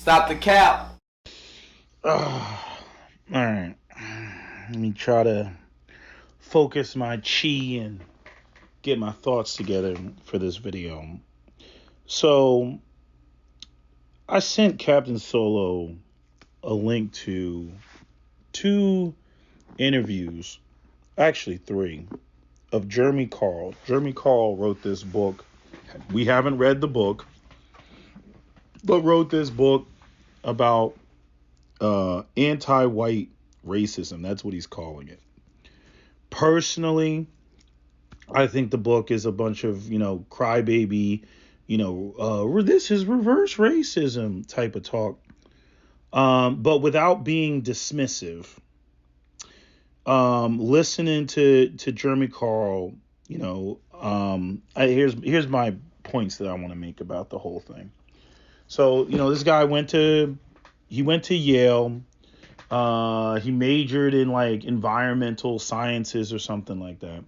Stop the cap. All right. Let me try to focus my chi and get my thoughts together for this video. So, I sent Captain Solo a link to two interviews, actually three, of Jeremy Carl. Jeremy Carl wrote this book. We haven't read the book, but wrote this book about anti-white racism. That's what he's calling it. Personally, I think the book is a bunch of, crybaby, this is reverse racism type of talk. But without being dismissive. Listening to Jeremy Carl, here's my points that I want to make about the whole thing. So, this guy went to Yale. He majored in like environmental sciences or something like that.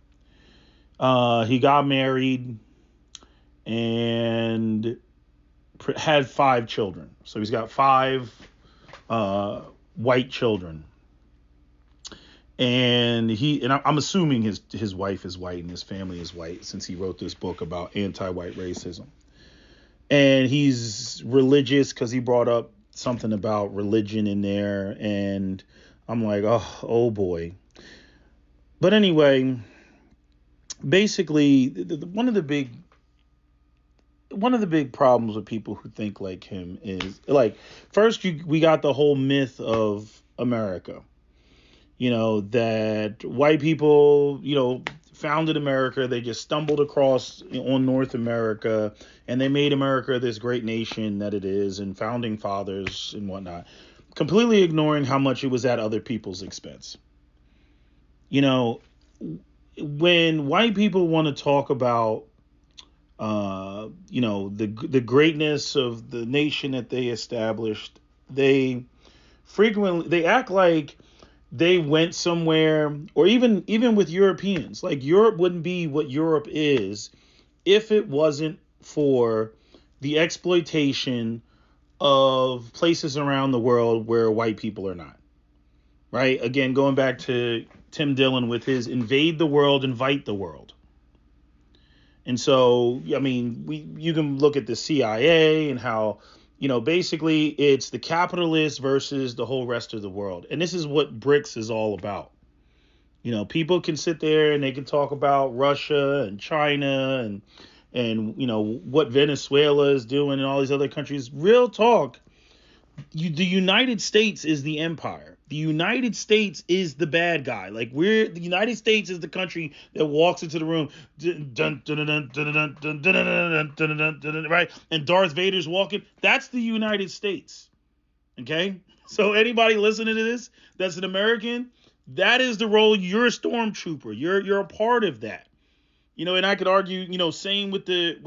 He got married and had 5 children. So he's got 5 white children. And I'm assuming his wife is white and his family is white, since he wrote this book about anti-white racism. And he's religious because he brought up something about religion in there. And I'm like, oh boy. But anyway, basically, one of the big problems with people who think like him is, like, first we got the whole myth of America. That white people, founded America. They just stumbled across on North America, and they made America this great nation that it is, and founding fathers and whatnot, completely ignoring how much it was at other people's expense. When white people want to talk about, the greatness of the nation that they established, they act like they went somewhere, or even with Europeans, like Europe wouldn't be what Europe is if it wasn't for the exploitation of places around the world where white people are not. Right? Again, going back to Tim Dillon with his invade the world, invite the world. And so, I mean, you can look at the CIA and how, basically it's the capitalists versus the whole rest of the world. And this is what BRICS is all about. People can sit there and they can talk about Russia and China and what Venezuela is doing and all these other countries. Real talk. The United States is the empire. The United States is the bad guy. Like, the United States is the country that walks into the room, right? And Darth Vader's walking. That's the United States. Okay? So anybody listening to this that's an American, that is the role. You're a stormtrooper. You're a part of that. And I could argue, same with the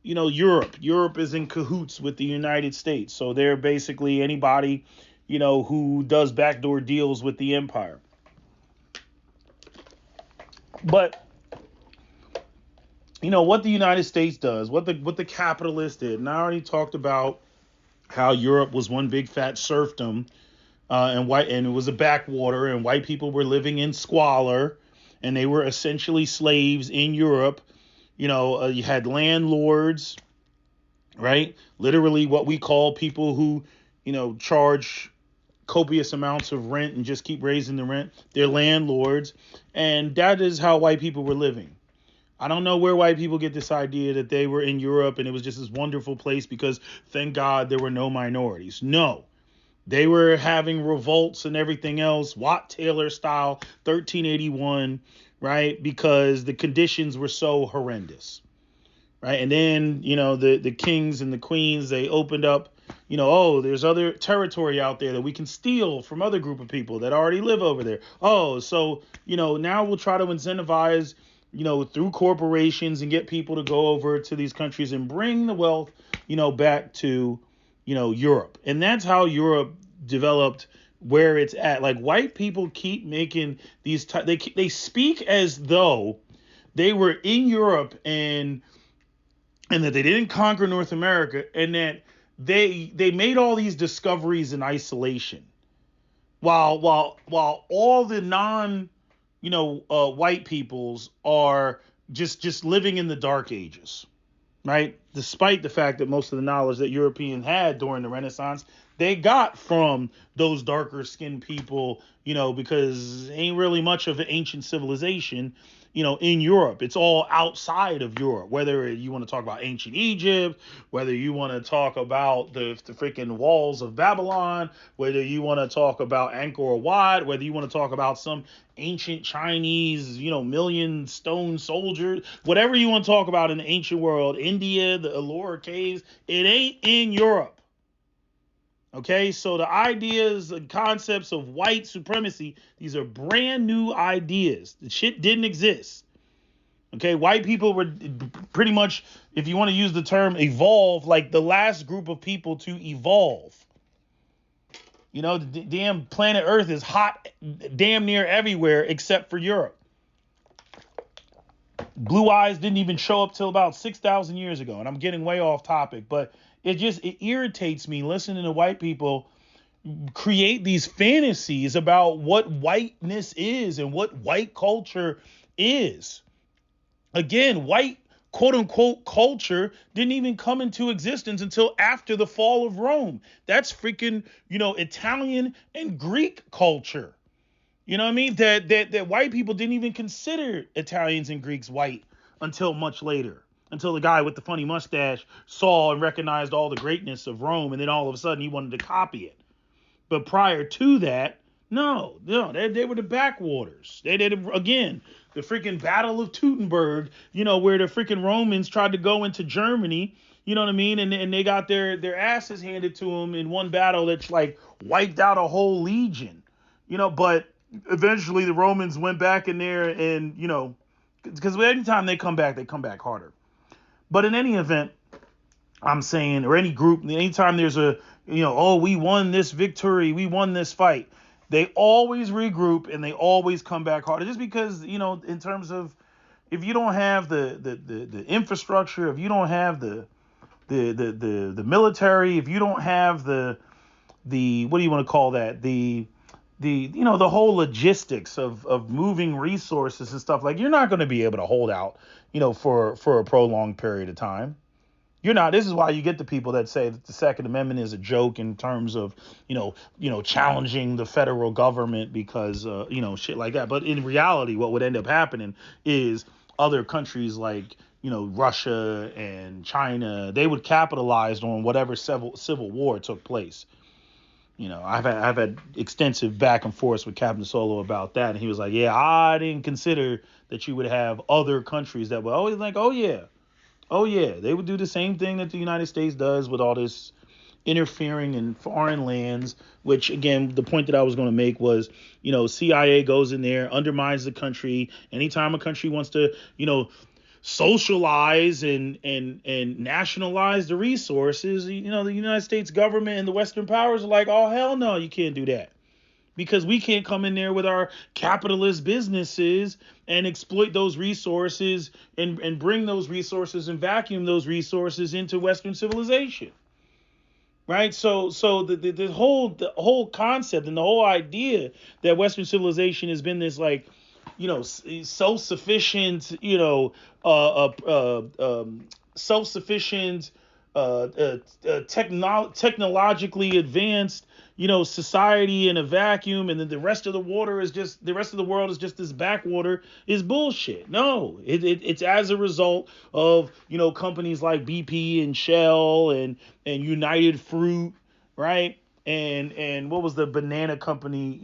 Europe. Europe is in cahoots with the United States. So they're basically anybody, who does backdoor deals with the empire. But, what the United States does, what the capitalists did, and I already talked about how Europe was one big fat serfdom, and it was a backwater, and white people were living in squalor, and they were essentially slaves in Europe. You had landlords, right? Literally what we call people who, charge copious amounts of rent and just keep raising the rent. They're landlords. And that is how white people were living. I don't know where white people get this idea that they were in Europe and it was just this wonderful place because thank God there were no minorities. No. They were having revolts and everything else, Watt Taylor style, 1381, right? Because the conditions were so horrendous, right? And then, the kings and the queens, they opened up, there's other territory out there that we can steal from other group of people that already live over there. Oh, so, now we'll try to incentivize, through corporations and get people to go over to these countries and bring the wealth, back to, Europe. And that's how Europe developed where it's at. Like, white people keep making these, they speak as though they were in Europe and that they didn't conquer North America, and that they made all these discoveries in isolation, while all the non white peoples are just living in the dark ages, right? Despite the fact that most of the knowledge that Europeans had during the Renaissance, they got from those darker skinned people, because ain't really much of an ancient civilization, in Europe. It's all outside of Europe. Whether you want to talk about ancient Egypt, whether you want to talk about the freaking walls of Babylon, whether you want to talk about Angkor Wat, whether you want to talk about some ancient Chinese, million stone soldiers, whatever you want to talk about in the ancient world, India, the Ellora caves, it ain't in Europe. Okay, so the ideas and concepts of white supremacy, these are brand new ideas. The shit didn't exist. Okay, white people were pretty much, if you want to use the term evolve, like the last group of people to evolve. The damn planet Earth is hot damn near everywhere except for Europe. Blue eyes didn't even show up till about 6,000 years ago. And I'm getting way off topic, but it irritates me listening to white people create these fantasies about what whiteness is and what white culture is. Again, white quote unquote culture didn't even come into existence until after the fall of Rome. That's freaking, Italian and Greek culture. You know what I mean? That white people didn't even consider Italians and Greeks white until much later. Until the guy with the funny mustache saw and recognized all the greatness of Rome, and then all of a sudden he wanted to copy it. But prior to that, no, they were the backwaters. They did, again, the freaking Battle of Teutoburg, where the freaking Romans tried to go into Germany, you know what I mean? And they got their asses handed to them in one battle that's like wiped out a whole legion, but eventually the Romans went back in there and, because anytime they come back harder. But in any event, I'm saying, or any group, anytime there's a, we won this victory, we won this fight, they always regroup and they always come back harder. Just because, in terms of, if you don't have the infrastructure, if you don't have the military, if you don't have the what do you want to call that? The whole logistics of moving resources and stuff, like, you're not going to be able to hold out, for a prolonged period of time. You're not. This is why you get the people that say that the Second Amendment is a joke in terms of, challenging the federal government because, shit like that. But in reality, what would end up happening is other countries like, Russia and China, they would capitalize on whatever civil war took place. I've had extensive back and forth with Captain Solo about that. And he was like, yeah, I didn't consider that you would have other countries that were always like, oh, yeah, they would do the same thing that the United States does with all this interfering in foreign lands, which, again, the point that I was going to make was, CIA goes in there, undermines the country. Anytime a country wants to, socialize and nationalize the resources, the United States government and the Western powers are like, oh, hell no, you can't do that. Because we can't come in there with our capitalist businesses and exploit those resources and bring those resources and vacuum those resources into Western civilization. Right. So the whole concept and the whole idea that Western civilization has been this, like, self-sufficient, self-sufficient, technologically advanced, society in a vacuum, and then the rest of the world is just this backwater, is bullshit. No, it's as a result of, companies like BP and Shell and United Fruit, right? And what was the banana company,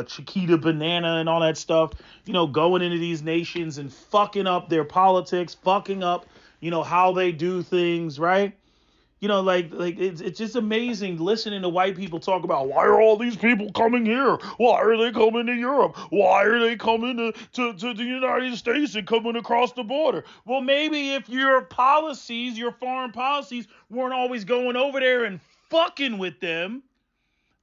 Chiquita Banana and all that stuff, going into these nations and fucking up their politics, fucking up, how they do things, right? Like it's just amazing listening to white people talk about, why are all these people coming here? Why are they coming to Europe? Why are they coming to the United States and coming across the border? Well, maybe if your foreign policies weren't always going over there and fucking with them,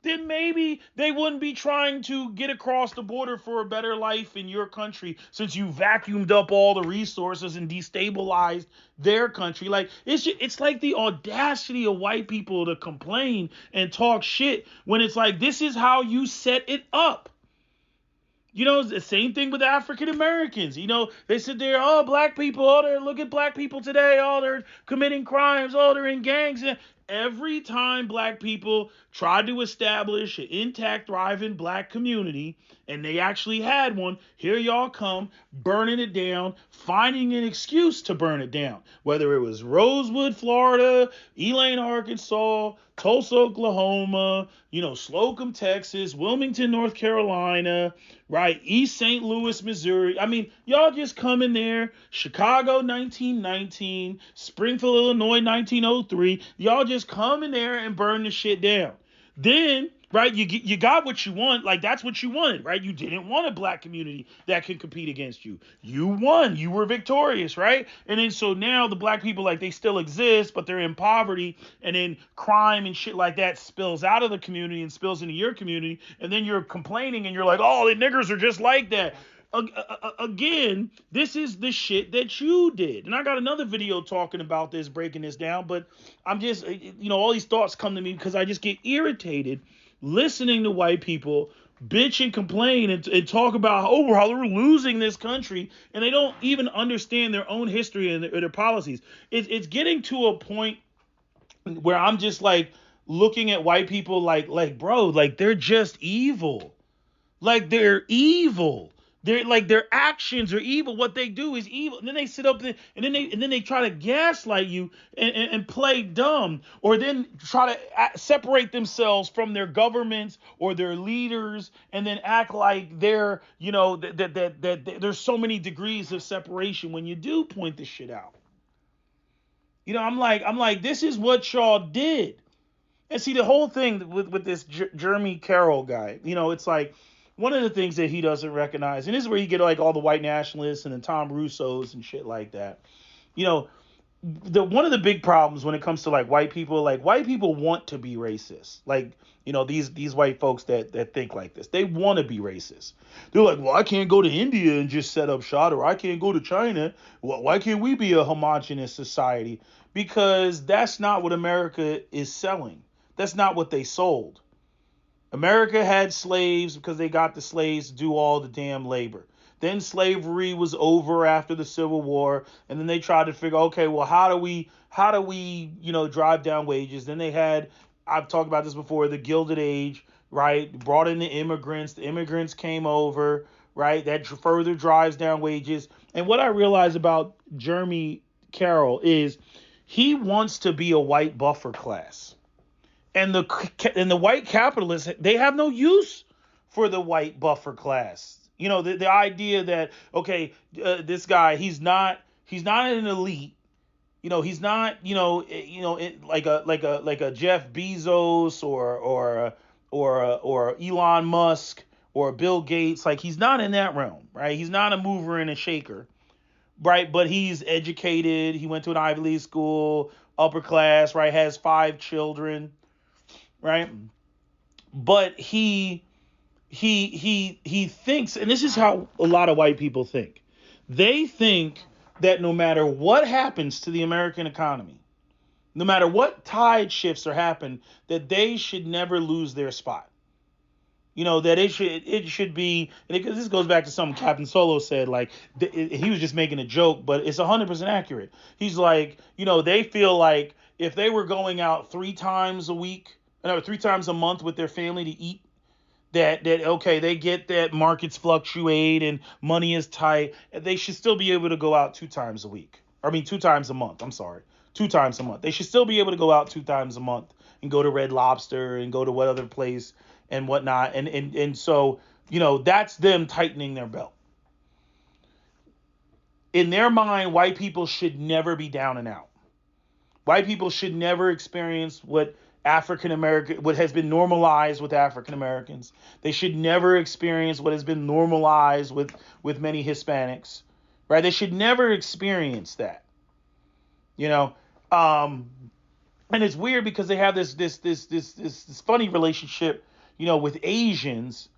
then maybe they wouldn't be trying to get across the border for a better life in your country, since you vacuumed up all the resources and destabilized their country. Like, it's like the audacity of white people to complain and talk shit when it's like, this is how you set it up. You know, the same thing with African Americans. You know, they sit there, oh, black people, oh, look at black people today, oh, they're committing crimes, oh, they're in gangs. And every time black people tried to establish an intact, thriving black community, and they actually had one, here y'all come, burning it down, finding an excuse to burn it down. Whether it was Rosewood, Florida, Elaine, Arkansas, Tulsa, Oklahoma, Slocum, Texas, Wilmington, North Carolina, right? East St. Louis, Missouri. I mean, y'all just come in there. Chicago, 1919, Springfield, Illinois, 1903. Y'all just come in there and burn the shit down. Then, right, you got what you want. Like, that's what you wanted, right? You didn't want a black community that can compete against you. You won. You were victorious, right? And then so now the black people, like, they still exist, but they're in poverty, and then crime and shit like that spills out of the community and spills into your community, and then you're complaining and you're like, oh, the niggers are just like that. Again, this is the shit that you did. And I got another video talking about this, breaking this down, but I'm just, all these thoughts come to me because I just get irritated listening to white people bitch and complain and talk about, how they're losing this country, and they don't even understand their own history and their policies. It's getting to a point where I'm just like looking at white people like, bro, like, they're just evil. Like, they're evil. They're like, their actions are evil. What they do is evil. And then they sit up there and then they try to gaslight you and play dumb, or then try to separate themselves from their governments or their leaders, and then act like they're, that there's so many degrees of separation when you do point this shit out. I'm like, this is what y'all did. And see, the whole thing with this Jeremy Carroll guy, it's like, one of the things that he doesn't recognize, and this is where you get like all the white nationalists and the Tom Russos and shit like that. One of the big problems when it comes to like white people want to be racist. Like, these white folks that think like this, they want to be racist. They're like, well, I can't go to India and just set up shop, or I can't go to China. Well, why can't we be a homogenous society? Because that's not what America is selling. That's not what they sold. America had slaves because they got the slaves to do all the damn labor. Then slavery was over after the Civil War, and then they tried to figure, okay, well, how do we, drive down wages? Then they had, I've talked about this before, the Gilded Age, right? Brought in the immigrants. The immigrants came over, right? That further drives down wages. And what I realize about Jeremy Carroll is he wants to be a white buffer class. And the white capitalists, they have no use for the white buffer class. The idea that, okay, this guy, he's not an elite. He's not, like a Jeff Bezos or Elon Musk or Bill Gates. Like, he's not in that realm, right? He's not a mover and a shaker, right? But he's educated. He went to an Ivy League school, upper class, right? Has 5 children. Right. But he thinks, and this is how a lot of white people think. They think that no matter what happens to the American economy, no matter what tide shifts or happen, that they should never lose their spot. That it should be, and this goes back to something Captain Solo said, like, he was just making a joke, but it's 100% accurate. He's like, they feel like if they were going out 3 times a month with their family to eat, that okay, they get that markets fluctuate and money is tight, they should still be able to go out 2 times a week. 2 times a month. I'm sorry. 2 times a month. They should still be able to go out 2 times a month and go to Red Lobster and go to what other place and whatnot. And so, that's them tightening their belt. In their mind, white people should never be down and out. White people should never experience what has been normalized with African Americans. They should never experience what has been normalized with many Hispanics, right? They should never experience that, and it's weird because they have this funny relationship with Asians,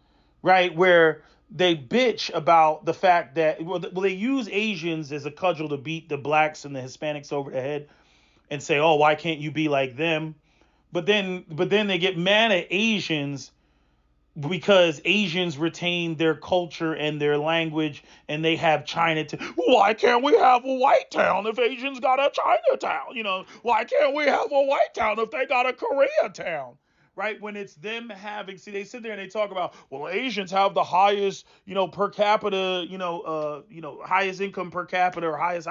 right? Where they bitch about the fact that, well, they use Asians as a cudgel to beat the blacks and the Hispanics over the head and say, oh, why can't you be like them? But then they get mad at Asians because Asians retain their culture and their language, and they have Chinatown. Why can't we have a white town if Asians got a Chinatown? Why can't we have a white town if they got a Koreatown? Right? When it's them having, see, they sit there and they talk about, well, Asians have the highest, per capita, highest income per capita, or highest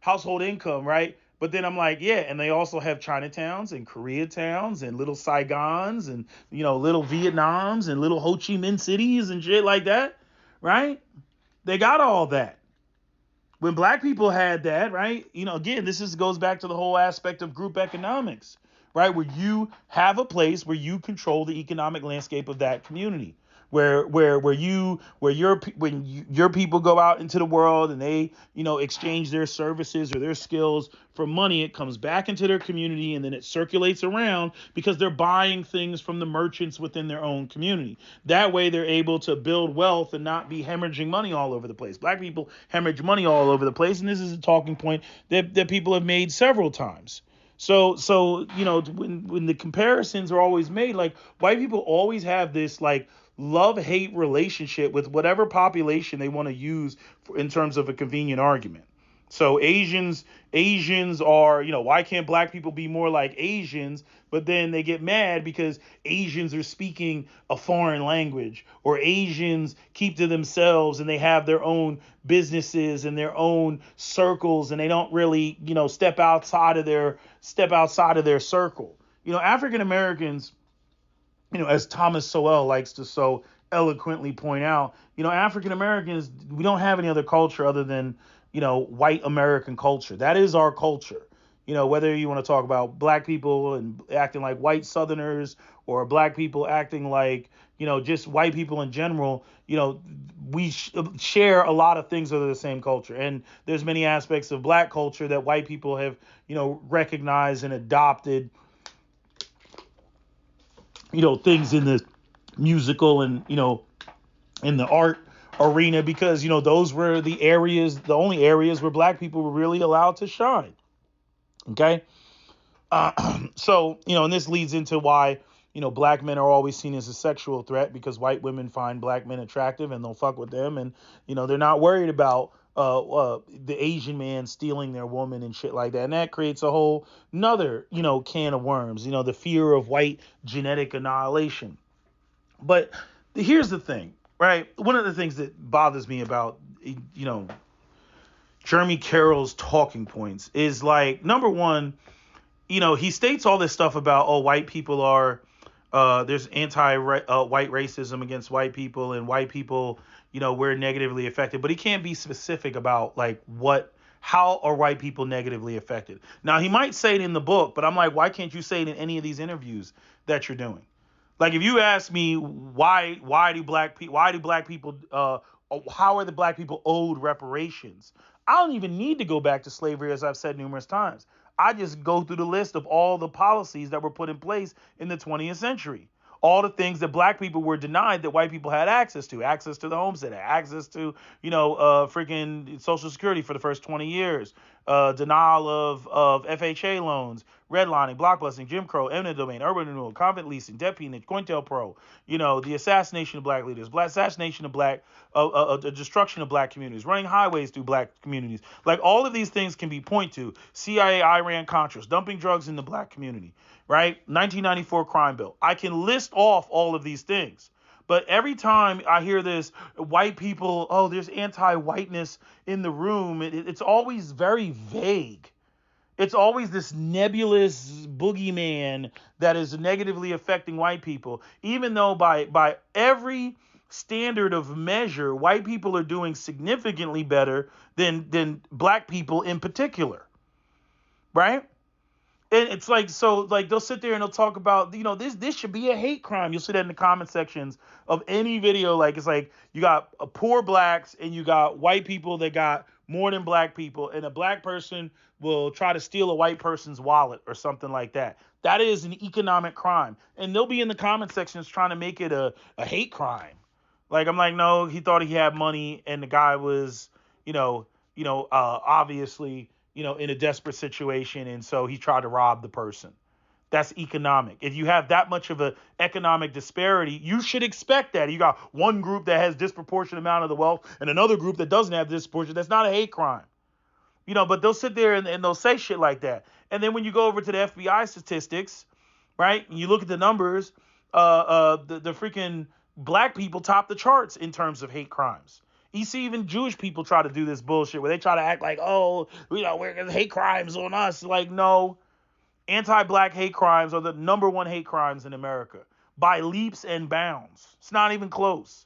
household income, right? But then I'm like, yeah, and they also have Chinatowns and Koreatowns and little Saigons and, little Vietnams and little Ho Chi Minh cities and shit like that, right? They got all that. When black people had that, right? Again, goes back to the whole aspect of group economics, right? Where you have a place where you control the economic landscape of that community. When your people go out into the world and they, exchange their services or their skills for money, it comes back into their community and then it circulates around because they're buying things from the merchants within their own community. That way they're able to build wealth and not be hemorrhaging money all over the place. Black people hemorrhage money all over the place, and this is a talking point that people have made several times. So when the comparisons are always made, like, white people always have this like love-hate relationship with whatever population they want to use in terms of a convenient argument. So Asians are, why can't black people be more like Asians? But then they get mad because Asians are speaking a foreign language, or Asians keep to themselves and they have their own businesses and their own circles, and they don't really, step outside of their circle. African Americans, as Thomas Sowell likes to so eloquently point out, African Americans, we don't have any other culture other than, white American culture. That is our culture. Whether you want to talk about black people and acting like white Southerners, or black people acting like, just white people in general, we share a lot of things under the same culture. And there's many aspects of black culture that white people have, recognized and adopted, things in the musical and, in the art arena, because, those were the only areas where black people were really allowed to shine. Okay. So, and this leads into why, black men are always seen as a sexual threat, because white women find black men attractive and they'll fuck with them. And, they're not worried about the Asian man stealing their woman and shit like that. And that creates a whole nother, can of worms, the fear of white genetic annihilation. But here's the thing, right? One of the things that bothers me about, Jeremy Carroll's talking points is, like, number one, he states all this stuff about, oh, white people are, there's anti-white racism against white people, and white people, we're negatively affected. But he can't be specific about, like, how are white people negatively affected? Now, he might say it in the book, but I'm like, why can't you say it in any of these interviews that you're doing? Like, if you ask me why do black people, how are the black people owed reparations? I don't even need to go back to slavery, as I've said numerous times. I just go through the list of all the policies that were put in place in the 20th century. All the things that black people were denied that white people had access to the homestead, access to, freaking Social Security for the first 20 years, denial of FHA loans, redlining, blockbusting, Jim Crow, eminent domain, urban renewal, convent leasing, debt peonage, COINTELPRO, the assassination of black leaders, assassination of the destruction of black communities, running highways through black communities. Like, all of these things can be pointed to. CIA, Iran, Contras, dumping drugs in the black community, right? 1994 crime bill. I can list off all of these things. But every time I hear this, white people, oh, there's anti-whiteness in the room, it's always very vague. It's always this nebulous boogeyman that is negatively affecting white people, even though by every standard of measure, white people are doing significantly better than black people in particular, right? And it's like, so, like, they'll sit there and they'll talk about, this should be a hate crime. You'll see that in the comment sections of any video. Like, it's like, you got poor blacks and you got white people that got more than black people, and a black person will try to steal a white person's wallet or something like that. That is an economic crime. And they'll be in the comment sections trying to make it a hate crime. Like, I'm like, no, he thought he had money, and the guy was, obviously, in a desperate situation, and so he tried to rob the person. That's economic. If you have that much of an economic disparity, you should expect that. You got one group that has disproportionate amount of the wealth and another group that doesn't have disproportionate. That's not a hate crime. But they'll sit there and they'll say shit like that. And then when you go over to the FBI statistics, right, and you look at the numbers, the freaking black people top the charts in terms of hate crimes. You see even Jewish people try to do this bullshit where they try to act like, oh, we're hate crimes on us. Like, no. Anti-black hate crimes are the number one hate crimes in America by leaps and bounds. It's not even close.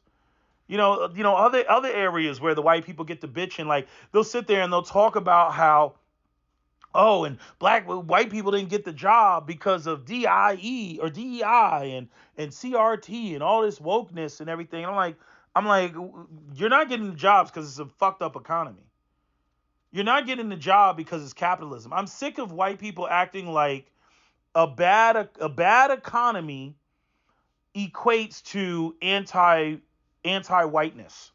Other areas where the white people get to bitching, like they'll sit there and they'll talk about how, oh, and white people didn't get the job because of DIE or DEI and CRT and all this wokeness and everything. And I'm like, you're not getting the jobs because it's a fucked up economy. You're not getting the job because it's capitalism. I'm sick of white people acting like a bad economy equates to anti-whiteness.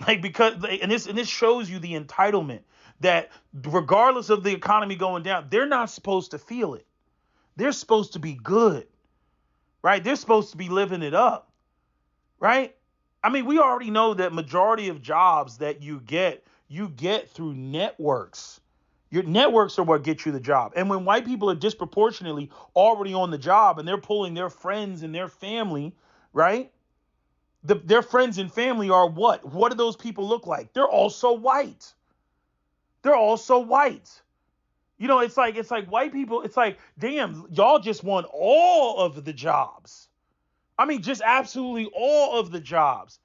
And this shows you the entitlement that regardless of the economy going down, they're not supposed to feel it. They're supposed to be good, right? They're supposed to be living it up, right? I mean, we already know that majority of jobs that you get through networks. Your networks are what get you the job. And when white people are disproportionately already on the job and they're pulling their friends and their family, right? Their friends and family are what? What do those people look like? They're also white. They're also white. It's like white people, it's like, damn, y'all just want all of the jobs. I mean, just absolutely all of the jobs.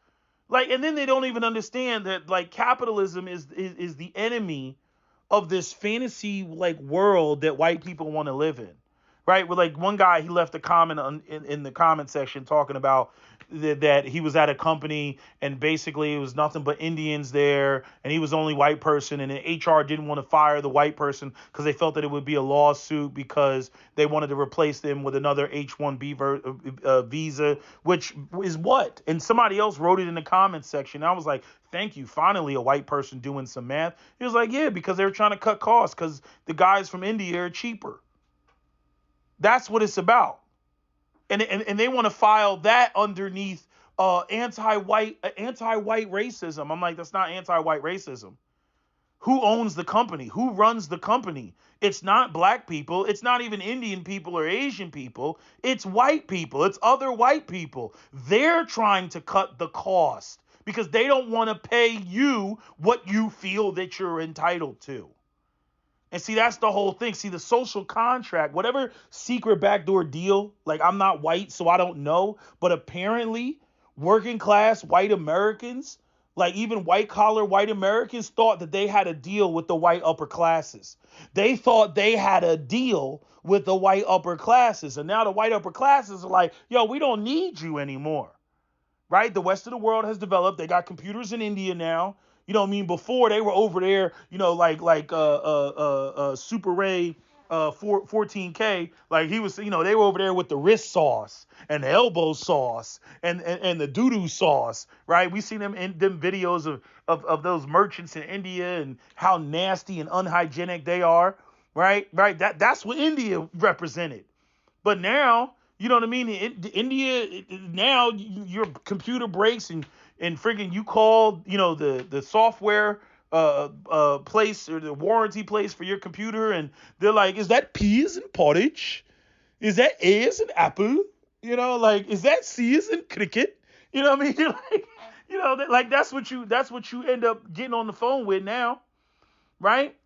And then they don't even understand that capitalism is the enemy of this fantasy world that white people want to live in, right? With one guy, he left a comment in the comment section talking about that he was at a company and basically it was nothing but Indians there and he was the only white person, and the HR didn't want to fire the white person because they felt that it would be a lawsuit because they wanted to replace them with another H-1B visa, which is what? And somebody else wrote it in the comments section. I was like, thank you. Finally, a white person doing some math. He was like, yeah, because they were trying to cut costs because the guys from India are cheaper. That's what it's about. And they want to file that underneath anti-white racism. I'm like, that's not anti-white racism. Who owns the company? Who runs the company? It's not black people. It's not even Indian people or Asian people. It's white people. It's other white people. They're trying to cut the cost because they don't want to pay you what you feel that you're entitled to. And see, that's the whole thing. See, the social contract, whatever secret backdoor deal, I'm not white, so I don't know. But apparently, working class white Americans, even white collar white Americans, thought that they had a deal with the white upper classes. They thought they had a deal with the white upper classes. And now the white upper classes are like, yo, we don't need you anymore. Right? The rest of the world has developed. They got computers in India now. Before they were over there, Super Ray 14K, he was, they were over there with the wrist sauce and the elbow sauce and the doo-doo sauce, right? We seen them in them videos of those merchants in India and how nasty and unhygienic they are, right? Right. That's what India represented. But now, you know what I mean? India, now your computer breaks and friggin' you call, the software place or the warranty place for your computer, and they're like, is that peas and porridge? Is that A as in apple? Is that C as in cricket? You know what I mean? That's what you end up getting on the phone with now, right?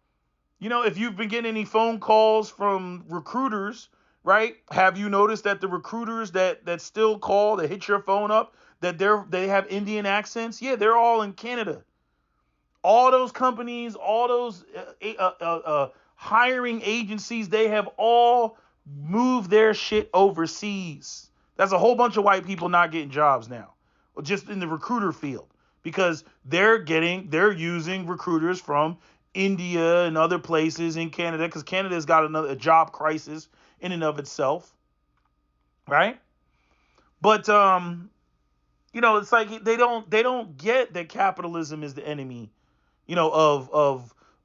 If you've been getting any phone calls from recruiters, right? Have you noticed that the recruiters that still call, that hit your phone up, that they have Indian accents? Yeah, they're all in Canada. All those companies, all those hiring agencies, they have all moved their shit overseas. That's a whole bunch of white people not getting jobs now, just in the recruiter field, because they're using recruiters from India and other places in Canada, because Canada's got a job crisis in and of itself, right? But it's like they don't get that capitalism is the enemy,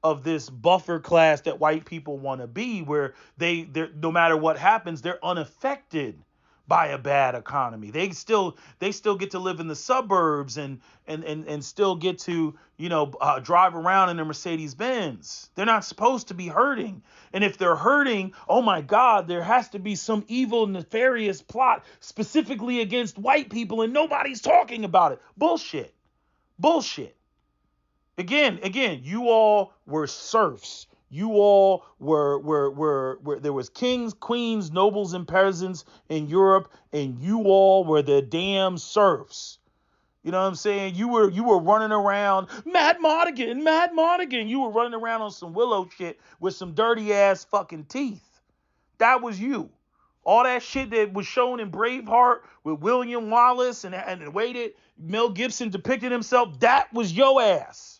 of this buffer class that white people want to be, where they're no matter what happens, they're unaffected by a bad economy. They still get to live in the suburbs and still get to drive around in a Mercedes Benz. They're not supposed to be hurting. And if they're hurting, oh my God, there has to be some evil, nefarious plot specifically against white people, and nobody's talking about it. Bullshit. Bullshit. Again, you all were serfs. You all were there was kings, queens, nobles, and peasants in Europe, and you all were the damn serfs. You know what I'm saying? You were running around, Mad Monaghan. You were running around on some Willow shit with some dirty ass fucking teeth. That was you. All that shit that was shown in Braveheart with William Wallace and the way that Mel Gibson depicted himself, that was your ass.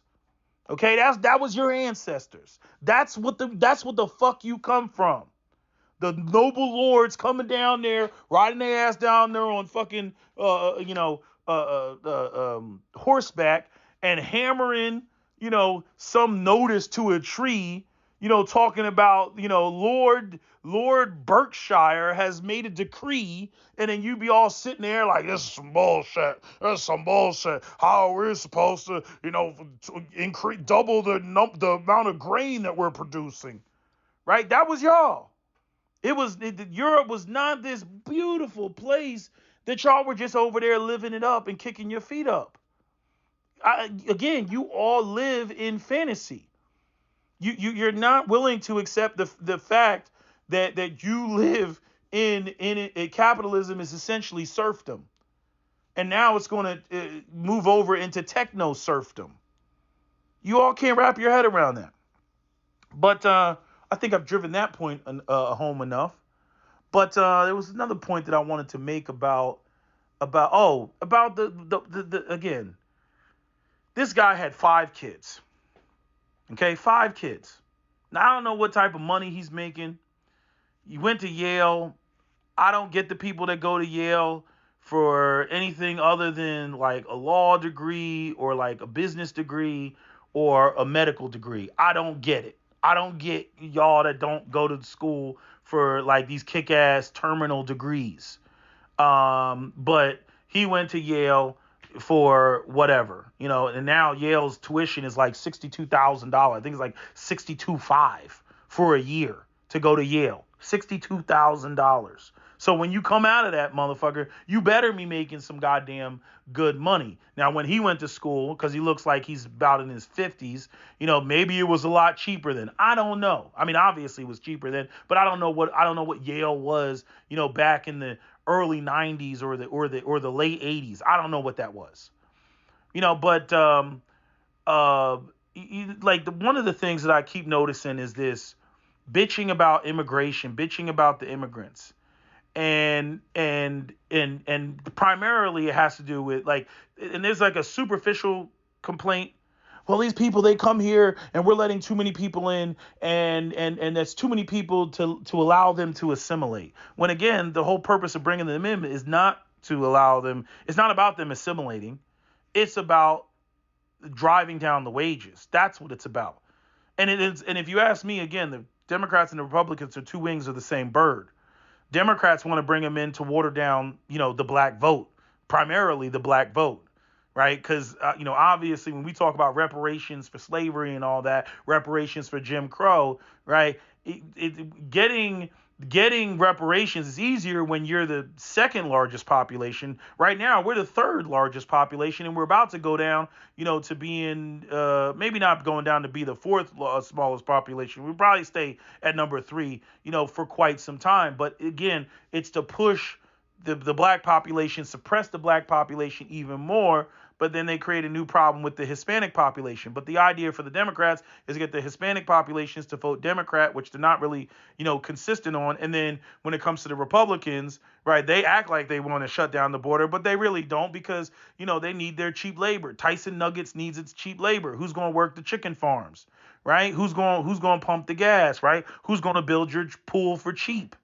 Okay, that was your ancestors. That's what the fuck you come from. The noble lords coming down there, riding their ass down there on fucking horseback and hammering some notice to a tree, talking about Lord Berkshire has made a decree, and then you be all sitting there like, this is some bullshit. This is some bullshit. How are we supposed to increase, double the amount of grain that we're producing? Right? That was y'all. Europe was not this beautiful place that y'all were just over there living it up and kicking your feet up. Again, you all live in fantasy. You're not willing to accept the fact that you live in capitalism is essentially serfdom, and now it's going to move over into techno serfdom. You all can't wrap your head around that. But I think I've driven that point home enough. But there was another point that I wanted to make about the again. This guy had 5 kids. Okay, 5 kids. Now, I don't know what type of money he's making. He went to Yale. I don't get the people that go to Yale for anything other than like a law degree or like a business degree or a medical degree. I don't get it. I don't get y'all that don't go to school for like these kick-ass terminal degrees. But he went to Yale for whatever, and now Yale's tuition is like $62,000. I think it's like $62,500 for a year to go to Yale. $62,000. So when you come out of that, motherfucker, you better be making some goddamn good money. Now, when he went to school, because he looks like he's about in his 50s, maybe it was a lot cheaper then. I don't know. I mean, obviously it was cheaper then, but I don't know what Yale was, back in the early 90s or the late 80s. I don't know what that was. But one of the things that I keep noticing is this bitching about immigration, bitching about the immigrants. And primarily it has to do with and there's like a superficial complaint. Well, these people, they come here and we're letting too many people in, and that's too many people to allow them to assimilate. When again, the whole purpose of bringing them in is not to allow them. It's not about them assimilating. It's about driving down the wages. That's what it's about. And it is. And if you ask me, again, the Democrats and the Republicans are two wings of the same bird. Democrats want to bring them in to water down, the black vote, primarily the black vote. Right. Because, obviously, when we talk about reparations for slavery and all that, reparations for Jim Crow. Right. Getting reparations is easier when you're the second largest population. Right now, we're the third largest population, and we're about to go down, to being maybe not going down to be the fourth smallest population. We'll probably stay at number 3, for quite some time. But again, it's to push the black population, suppress the black population even more but then they create a new problem with the Hispanic population. But the idea for the Democrats is to get the Hispanic populations to vote Democrat, which they're not really, consistent on. And then when it comes to the Republicans, right, they act like they want to shut down the border, but they really don't because, they need their cheap labor. Tyson Nuggets needs its cheap labor. Who's going to work the chicken farms, right? Who's going to pump the gas, right? Who's going to build your pool for cheap,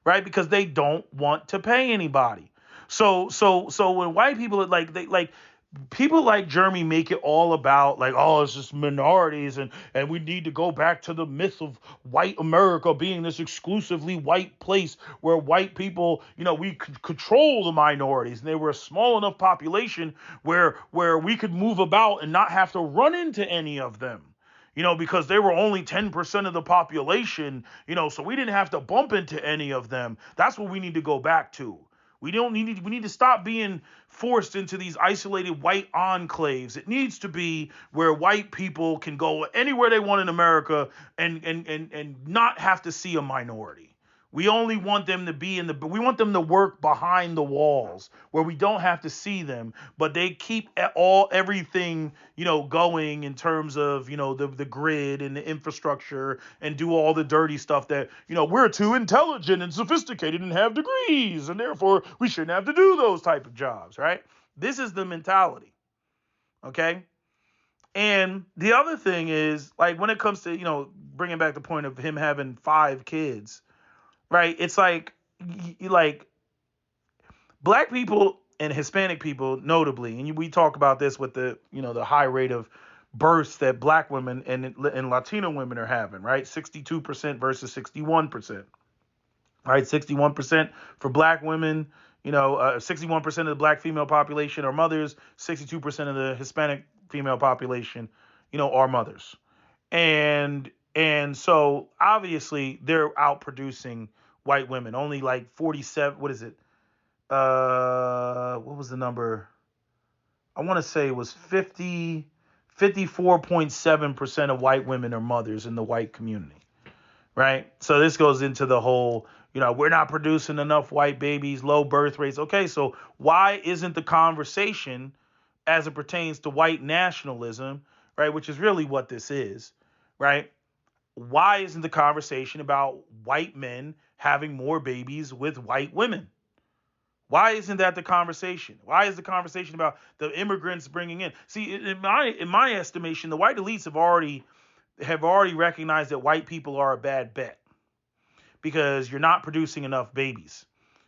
right? Because they don't want to pay anybody. So when white people people like Jeremy make it all about like, oh, it's just minorities and we need to go back to the myth of white America being this exclusively white place where white people, we could control the minorities and they were a small enough population where we could move about and not have to run into any of them. Because they were only 10% of the population, so we didn't have to bump into any of them. That's what we need to go back to. We need to stop being forced into these isolated white enclaves. It needs to be where white people can go anywhere they want in America and not have to see a minority. We only want them to we want them to work behind the walls where we don't have to see them, but they keep everything, going in terms of, the grid and the infrastructure and do all the dirty stuff that, we're too intelligent and sophisticated and have degrees and therefore we shouldn't have to do those type of jobs, right? This is the mentality. Okay. And the other thing is like when it comes to, bringing back the point of him having 5 kids, right? It's like black people and Hispanic people, notably, and we talk about this with the, the high rate of births that black women and Latino women are having, right? 62% versus 61%, right? 61% for black women, 61% of the black female population are mothers, 62% of the Hispanic female population, are mothers. And so obviously they're outproducing white women. Only like 47, what is it? What was the number? I want to say it was 54.7% of white women are mothers in the white community, right? So this goes into the whole, we're not producing enough white babies, low birth rates. Okay, so why isn't the conversation as it pertains to white nationalism, right, which is really what this is, right? Why isn't the conversation about white men having more babies with white women? Why isn't that the conversation? Why is the conversation about the immigrants bringing in? See, in my estimation, the white elites have already recognized that white people are a bad bet because you're not producing enough babies.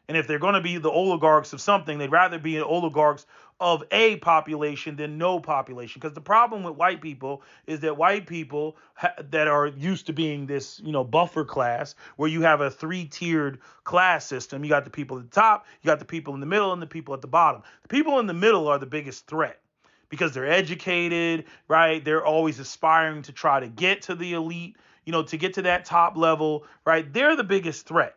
And if they're going to be the oligarchs of something, they'd rather be oligarchs of a population than no population. Because the problem with white people is that white people that are used to being this, buffer class, where you have a 3-tiered class system. You got the people at the top, you got the people in the middle, and the people at the bottom. The people in the middle are the biggest threat because they're educated, right? They're always aspiring to try to get to the elite, to get to that top level, right? They're the biggest threat.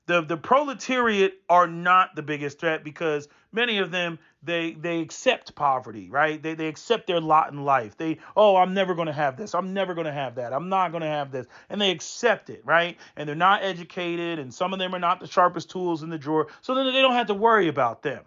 The proletariat are not the biggest threat because many of them, they accept poverty, right? They accept their lot in life. I'm never going to have this. I'm never going to have that. I'm not going to have this. And they accept it, right? And they're not educated. And some of them are not the sharpest tools in the drawer. So then they don't have to worry about them.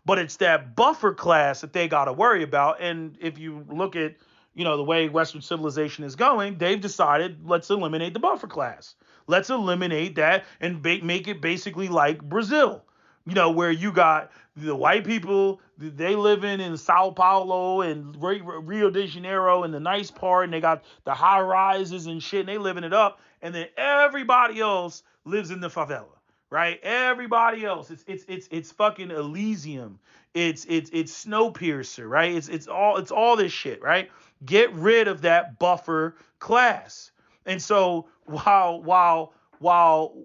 But it's that buffer class that they got to worry about. And if you look at, the way Western civilization is going, they've decided, let's eliminate the buffer class. Let's eliminate that and make it basically like Brazil, where you got the white people, they living in Sao Paulo and Rio de Janeiro and the nice part, and they got the high rises and shit, and they living it up. And then everybody else lives in the favela, right? Everybody else, it's fucking Elysium. It's Snowpiercer, right? It's all this shit, right? Get rid of that buffer class. And so while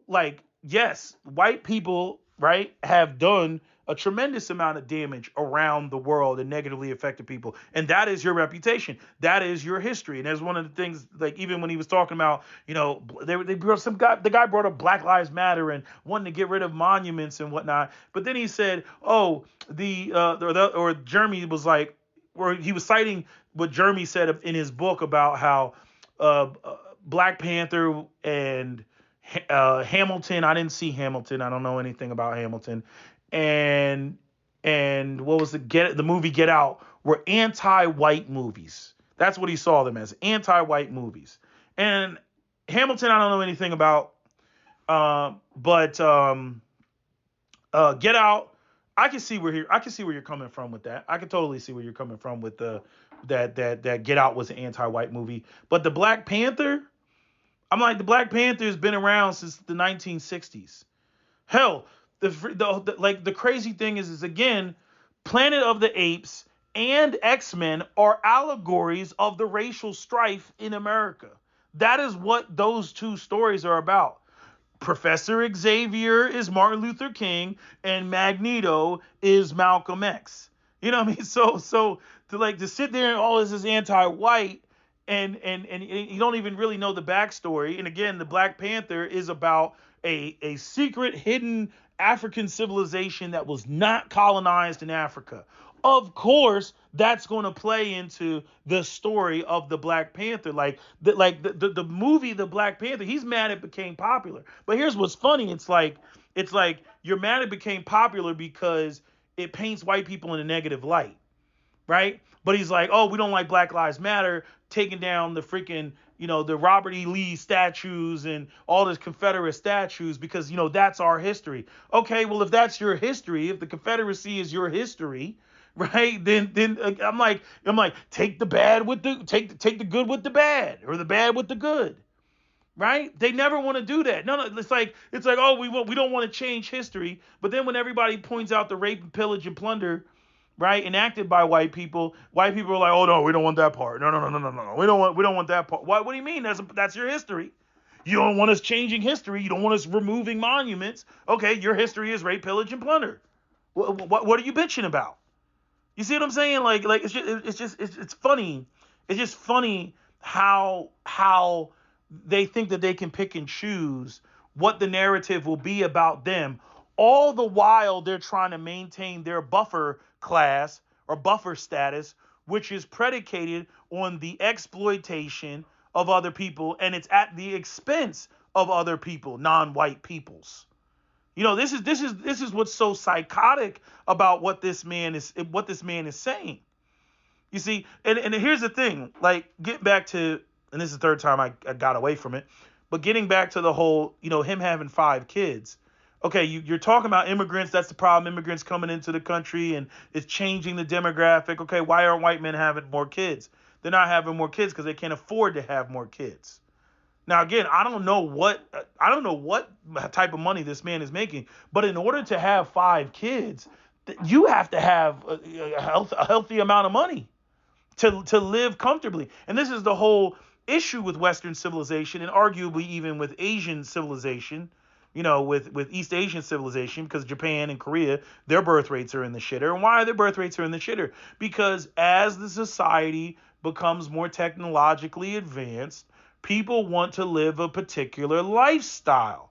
like, yes, white people, right, have done a tremendous amount of damage around the world and negatively affected people. And that is your reputation. That is your history. And that's one of the things, like, even when he was talking about, they brought the guy brought up Black Lives Matter and wanting to get rid of monuments and whatnot. But then he said, or Jeremy was like, or he was citing what Jeremy said in his book about how, Black Panther and Hamilton. I didn't see Hamilton. I don't know anything about Hamilton. And what was the movie Get Out were anti-white movies. That's what he saw them as, anti-white movies. And Hamilton, I don't know anything about, but Get Out, I can see where you're coming from with that. I can totally see where you're coming from with the that Get Out was an anti-white movie. But the Black Panther, I'm like, the Black Panther has been around since the 1960s. Hell, the crazy thing is again, Planet of the Apes and X-Men are allegories of the racial strife in America. That is what those two stories are about. Professor Xavier is Martin Luther King and Magneto is Malcolm X. You know what I mean? So to sit there and all this is anti-white and you don't even really know the backstory. And again, the Black Panther is about a secret hidden African civilization that was not colonized in Africa. Of course, that's going to play into the story of the Black Panther. The movie The Black Panther, he's mad it became popular. But here's what's funny. It's like you're mad it became popular because it paints white people in a negative light, right? But he's like, oh, we don't like Black Lives Matter, taking down the freaking, the Robert E. Lee statues and all this Confederate statues because, that's our history. Okay, well, if that's your history, if the Confederacy is your history, right? Then I'm like, take the bad with the take the good with the bad, or the bad with the good, right? They never want to do that. No, it's like oh, we don't want to change history, but then when everybody points out the rape and pillage and plunder, right, enacted by white people are like, oh no, we don't want that part. No, we don't want that part. What do you mean? That's your history. You don't want us changing history. You don't want us removing monuments. Okay, your history is rape, pillage, and plunder. What are you bitching about? You see what I'm saying? It's funny. It's just funny how they think that they can pick and choose what the narrative will be about them, all the while they're trying to maintain their buffer class or buffer status, which is predicated on the exploitation of other people, and it's at the expense of other people, non-white peoples. This is what's so psychotic about what this man is saying. You see, and here's the thing, get back to, and this is the third time I got away from it, but getting back to the whole, him having 5 kids. Okay, you're talking about immigrants. That's the problem. Immigrants coming into the country and it's changing the demographic. Okay, why aren't white men having more kids? They're not having more kids because they can't afford to have more kids. Now, again, I don't know what type of money this man is making, but in order to have 5 kids, you have to have a healthy amount of money to live comfortably. And this is the whole issue with Western civilization, and arguably even with Asian civilization, with East Asian civilization, because Japan and Korea, their birth rates are in the shitter. And why are their birth rates are in the shitter? Because as the society becomes more technologically advanced, people want to live a particular lifestyle,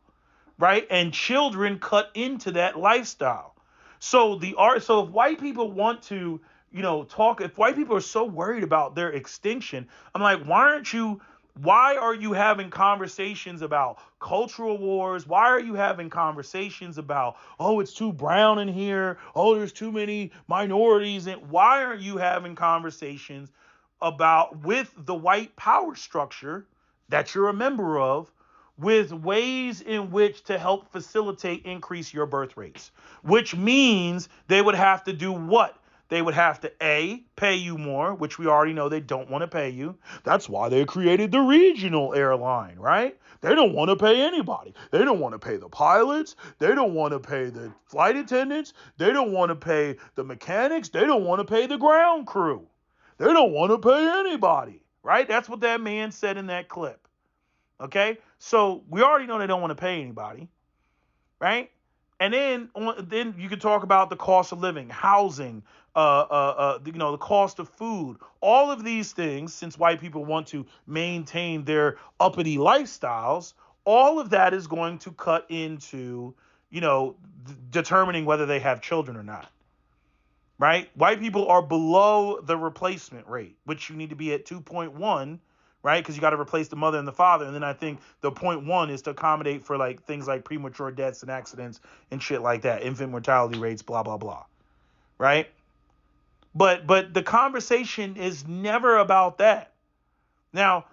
right? And children cut into that lifestyle. So if white people want to, if white people are so worried about their extinction, I'm like, why are you having conversations about cultural wars? Why are you having conversations about, oh, it's too brown in here. Oh, there's too many minorities. And why aren't you having conversations with the white power structure that you're a member of, with ways in which to help facilitate increase your birth rates, which means they would have to do what? They would have to pay you more, which we already know they don't want to pay you. That's why they created the regional airline, right? They don't want to pay anybody. They don't want to pay the pilots. They don't want to pay the flight attendants. They don't want to pay the mechanics. They don't want to pay the ground crew. They don't want to pay anybody, right? That's what that man said in that clip. Okay, so we already know they don't want to pay anybody, right? And then you could talk about the cost of living, housing, the cost of food, all of these things. Since white people want to maintain their uppity lifestyles, all of that is going to cut into, determining whether they have children or not. Right? White people are below the replacement rate, which you need to be at 2.1. Right? Because you got to replace the mother and the father. And then I think the 0.1 is to accommodate for things like premature deaths and accidents and shit like that. Infant mortality rates, blah, blah, blah. Right? But the conversation is never about that. Now,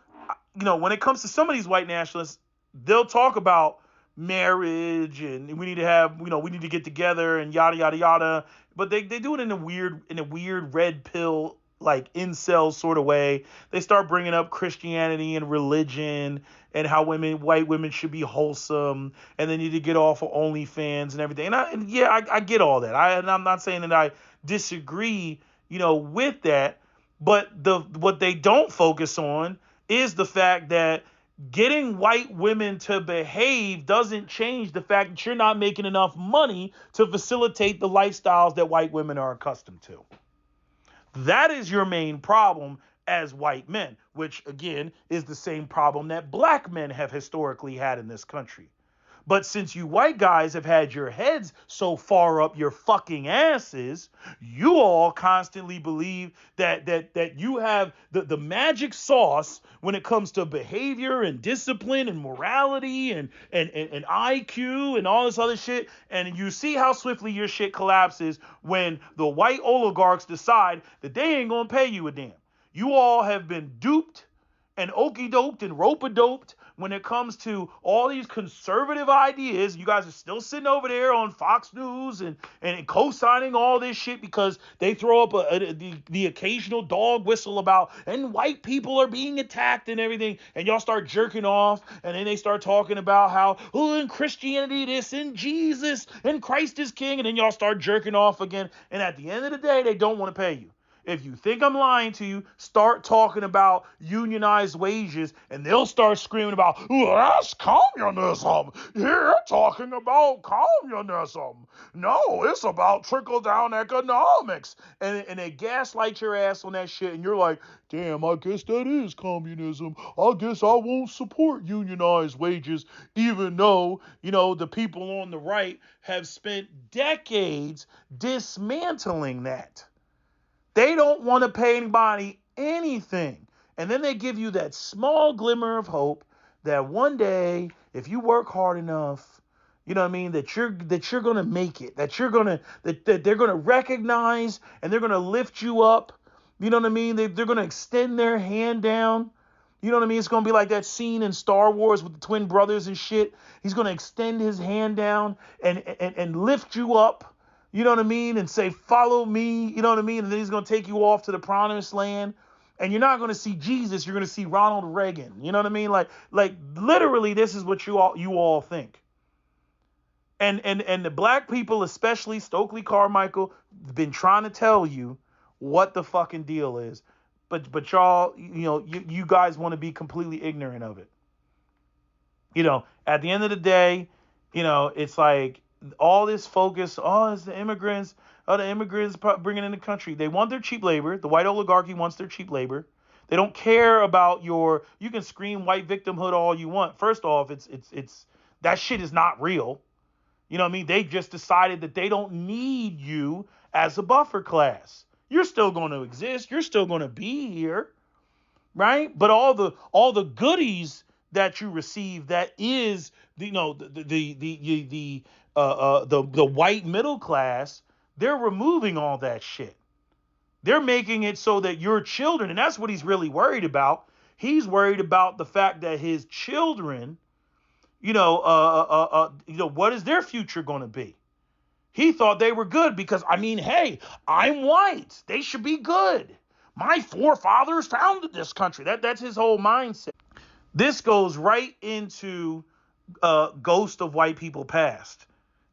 when it comes to some of these white nationalists, they'll talk about marriage and we need to have, we need to get together and yada yada yada. But they do it in a weird red pill like incel sort of way. They start bringing up Christianity and religion and how white women should be wholesome and they need to get off of OnlyFans and everything. I get all that. And I'm not saying that I disagree, with that. But what they don't focus on is the fact that getting white women to behave doesn't change the fact that you're not making enough money to facilitate the lifestyles that white women are accustomed to. That is your main problem as white men, which again is the same problem that black men have historically had in this country. But since you white guys have had your heads so far up your fucking asses, you all constantly believe that you have the magic sauce when it comes to behavior and discipline and morality and IQ and all this other shit. And you see how swiftly your shit collapses when the white oligarchs decide that they ain't gonna pay you a damn. You all have been duped and okey-doked and rope-a-doped when it comes to all these conservative ideas. You guys are still sitting over there on Fox News and co-signing all this shit because they throw up the occasional dog whistle about and white people are being attacked and everything, and y'all start jerking off, and then they start talking about how, in Christianity this and Jesus and Christ is king, and then y'all start jerking off again, and at the end of the day, they don't want to pay you. If you think I'm lying to you, start talking about unionized wages and they'll start screaming about, that's communism. You're talking about communism. No, it's about trickle-down economics. And they gaslight your ass on that shit and you're like, damn, I guess that is communism. I guess I won't support unionized wages, even though, the people on the right have spent decades dismantling that. They don't want to pay anybody anything. And then they give you that small glimmer of hope that one day, if you work hard enough, that you're going to make it, that they're going to recognize and they're going to lift you up. You know what I mean? They're going to extend their hand down. You know what I mean? It's going to be like that scene in Star Wars with the twin brothers and shit. He's going to extend his hand down and lift you up. You know what I mean? And say, follow me. You know what I mean? And then he's going to take you off to the promised land. And you're not going to see Jesus. You're going to see Ronald Reagan. You know what I mean? Like literally, this is what you all think. And the black people, especially Stokely Carmichael, been trying to tell you what the fucking deal is. But y'all, you guys want to be completely ignorant of it. At the end of the day, it's like, all this focus, it's the immigrants bringing in the country. They want their cheap labor. The white oligarchy wants their cheap labor. They don't care about you can scream white victimhood all you want. First off, it's that shit is not real. You know what I mean? They just decided that they don't need you as a buffer class. You're still going to exist. You're still going to be here, right? But all the goodies that you receive, that is the white middle class, they're removing all that shit. They're making it so that your children, and that's what he's really worried about. He's worried about the fact that his children, what is their future going to be? He thought they were good because, hey, I'm white. They should be good. My forefathers founded this country. That's his whole mindset. This goes right into Ghost of White People Past.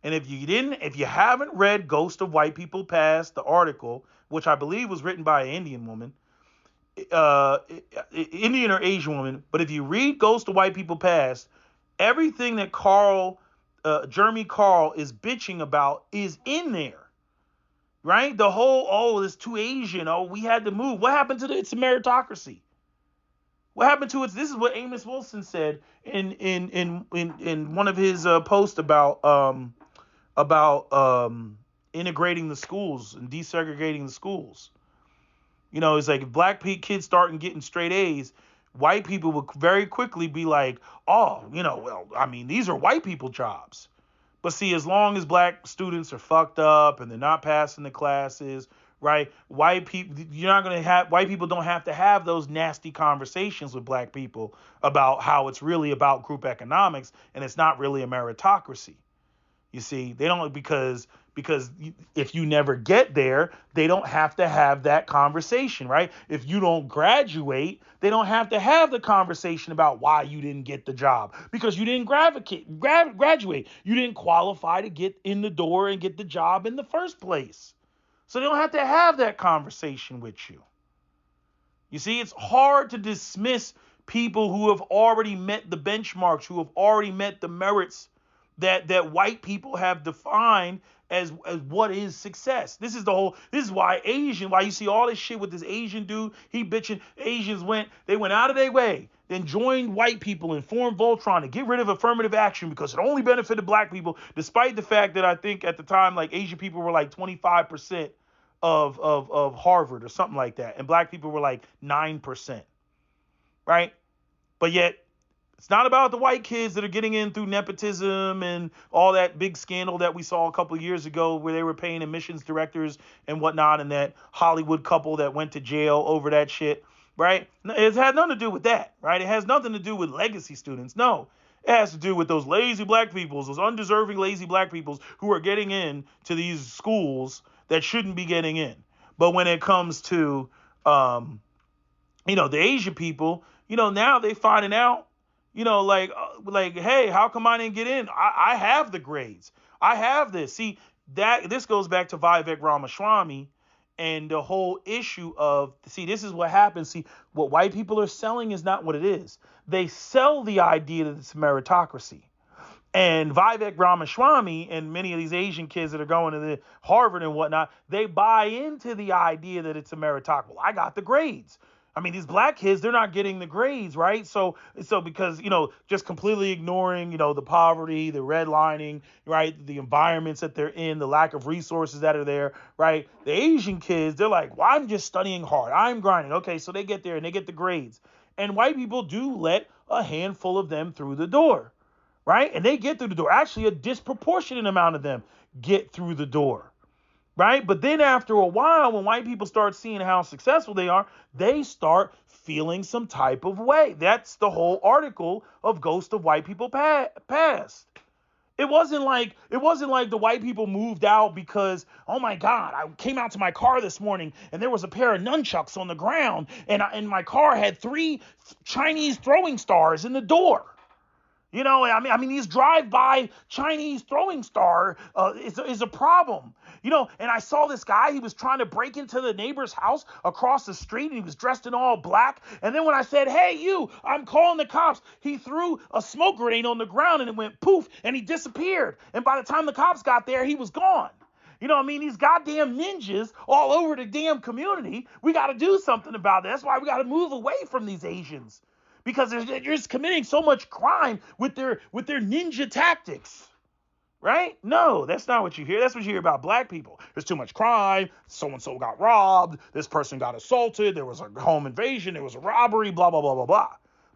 And if you haven't read Ghost of White People Past, the article, which I believe was written by an Indian woman, Indian or Asian woman, but if you read Ghost of White People Past, everything that Jeremy Carl is bitching about is in there, right? The whole, it's too Asian. We had to move. What happened to it's a meritocracy? What happened to it? This is what Amos Wilson said in one of his posts about integrating the schools and desegregating the schools. It's like if black kids start getting straight A's, white people would very quickly be like, these are white people jobs. But see, as long as black students are fucked up and they're not passing the classes, right? White people don't have to have those nasty conversations with black people about how it's really about group economics and it's not really a meritocracy. You see, they don't because if you never get there, they don't have to have that conversation, right? If you don't graduate, they don't have to have the conversation about why you didn't get the job because you didn't graduate. You didn't qualify to get in the door and get the job in the first place. So they don't have to have that conversation with you. You see, it's hard to dismiss people who have already met the benchmarks, who have already met the merits that white people have defined as what is success. This is why why you see all this shit with this Asian dude, he bitching. They went out of their way, then joined white people and formed Voltron to get rid of affirmative action because it only benefited black people, despite the fact that I think at the time, like, Asian people were like 25% of Harvard or something like that, and black people were like 9%, right? But yet it's not about the white kids that are getting in through nepotism and all that big scandal that we saw a couple of years ago where they were paying admissions directors and whatnot, and that Hollywood couple that went to jail over that shit, right? It had nothing to do with that, right? It has nothing to do with legacy students. No, it has to do with those lazy black peoples, those undeserving lazy black peoples who are getting in to these schools that shouldn't be getting in. But when it comes to, the Asian people, now they finding out, hey, how come I didn't get in? I have the grades. I have this. See, this goes back to Vivek Ramaswamy and the whole issue of, this is what happens. See, what white people are selling is not what it is. They sell the idea that it's meritocracy. And Vivek Ramaswamy and many of these Asian kids that are going to the Harvard and whatnot, they buy into the idea that it's a meritocracy. Well, I got the grades. I mean, these black kids, they're not getting the grades, right? So because, just completely ignoring, the poverty, the redlining, right? The environments that they're in, the lack of resources that are there, right? The Asian kids, they're like, well, I'm just studying hard. I'm grinding. Okay, so they get there and they get the grades. And white people do let a handful of them through the door. Right? And they get through the door. Actually, a disproportionate amount of them get through the door. Right? But then after a while, when white people start seeing how successful they are, they start feeling some type of way. That's the whole article of Ghost of White People Past. It wasn't like the white people moved out because, oh my God, I came out to my car this morning and there was a pair of nunchucks on the ground and my car had 3 Chinese throwing stars in the door. I mean, these drive-by Chinese throwing star is a problem. And I saw this guy, he was trying to break into the neighbor's house across the street, and he was dressed in all black. And then when I said, hey, you, I'm calling the cops, he threw a smoke grenade on the ground, and it went poof, and he disappeared. And by the time the cops got there, he was gone. These goddamn ninjas all over the damn community. We got to do something about that. That's why we got to move away from these Asians. Because they're just committing so much crime with their ninja tactics, right? No, that's not what you hear. That's what you hear about black people. There's too much crime. So-and-so got robbed. This person got assaulted. There was a home invasion. There was a robbery, blah, blah, blah, blah, blah.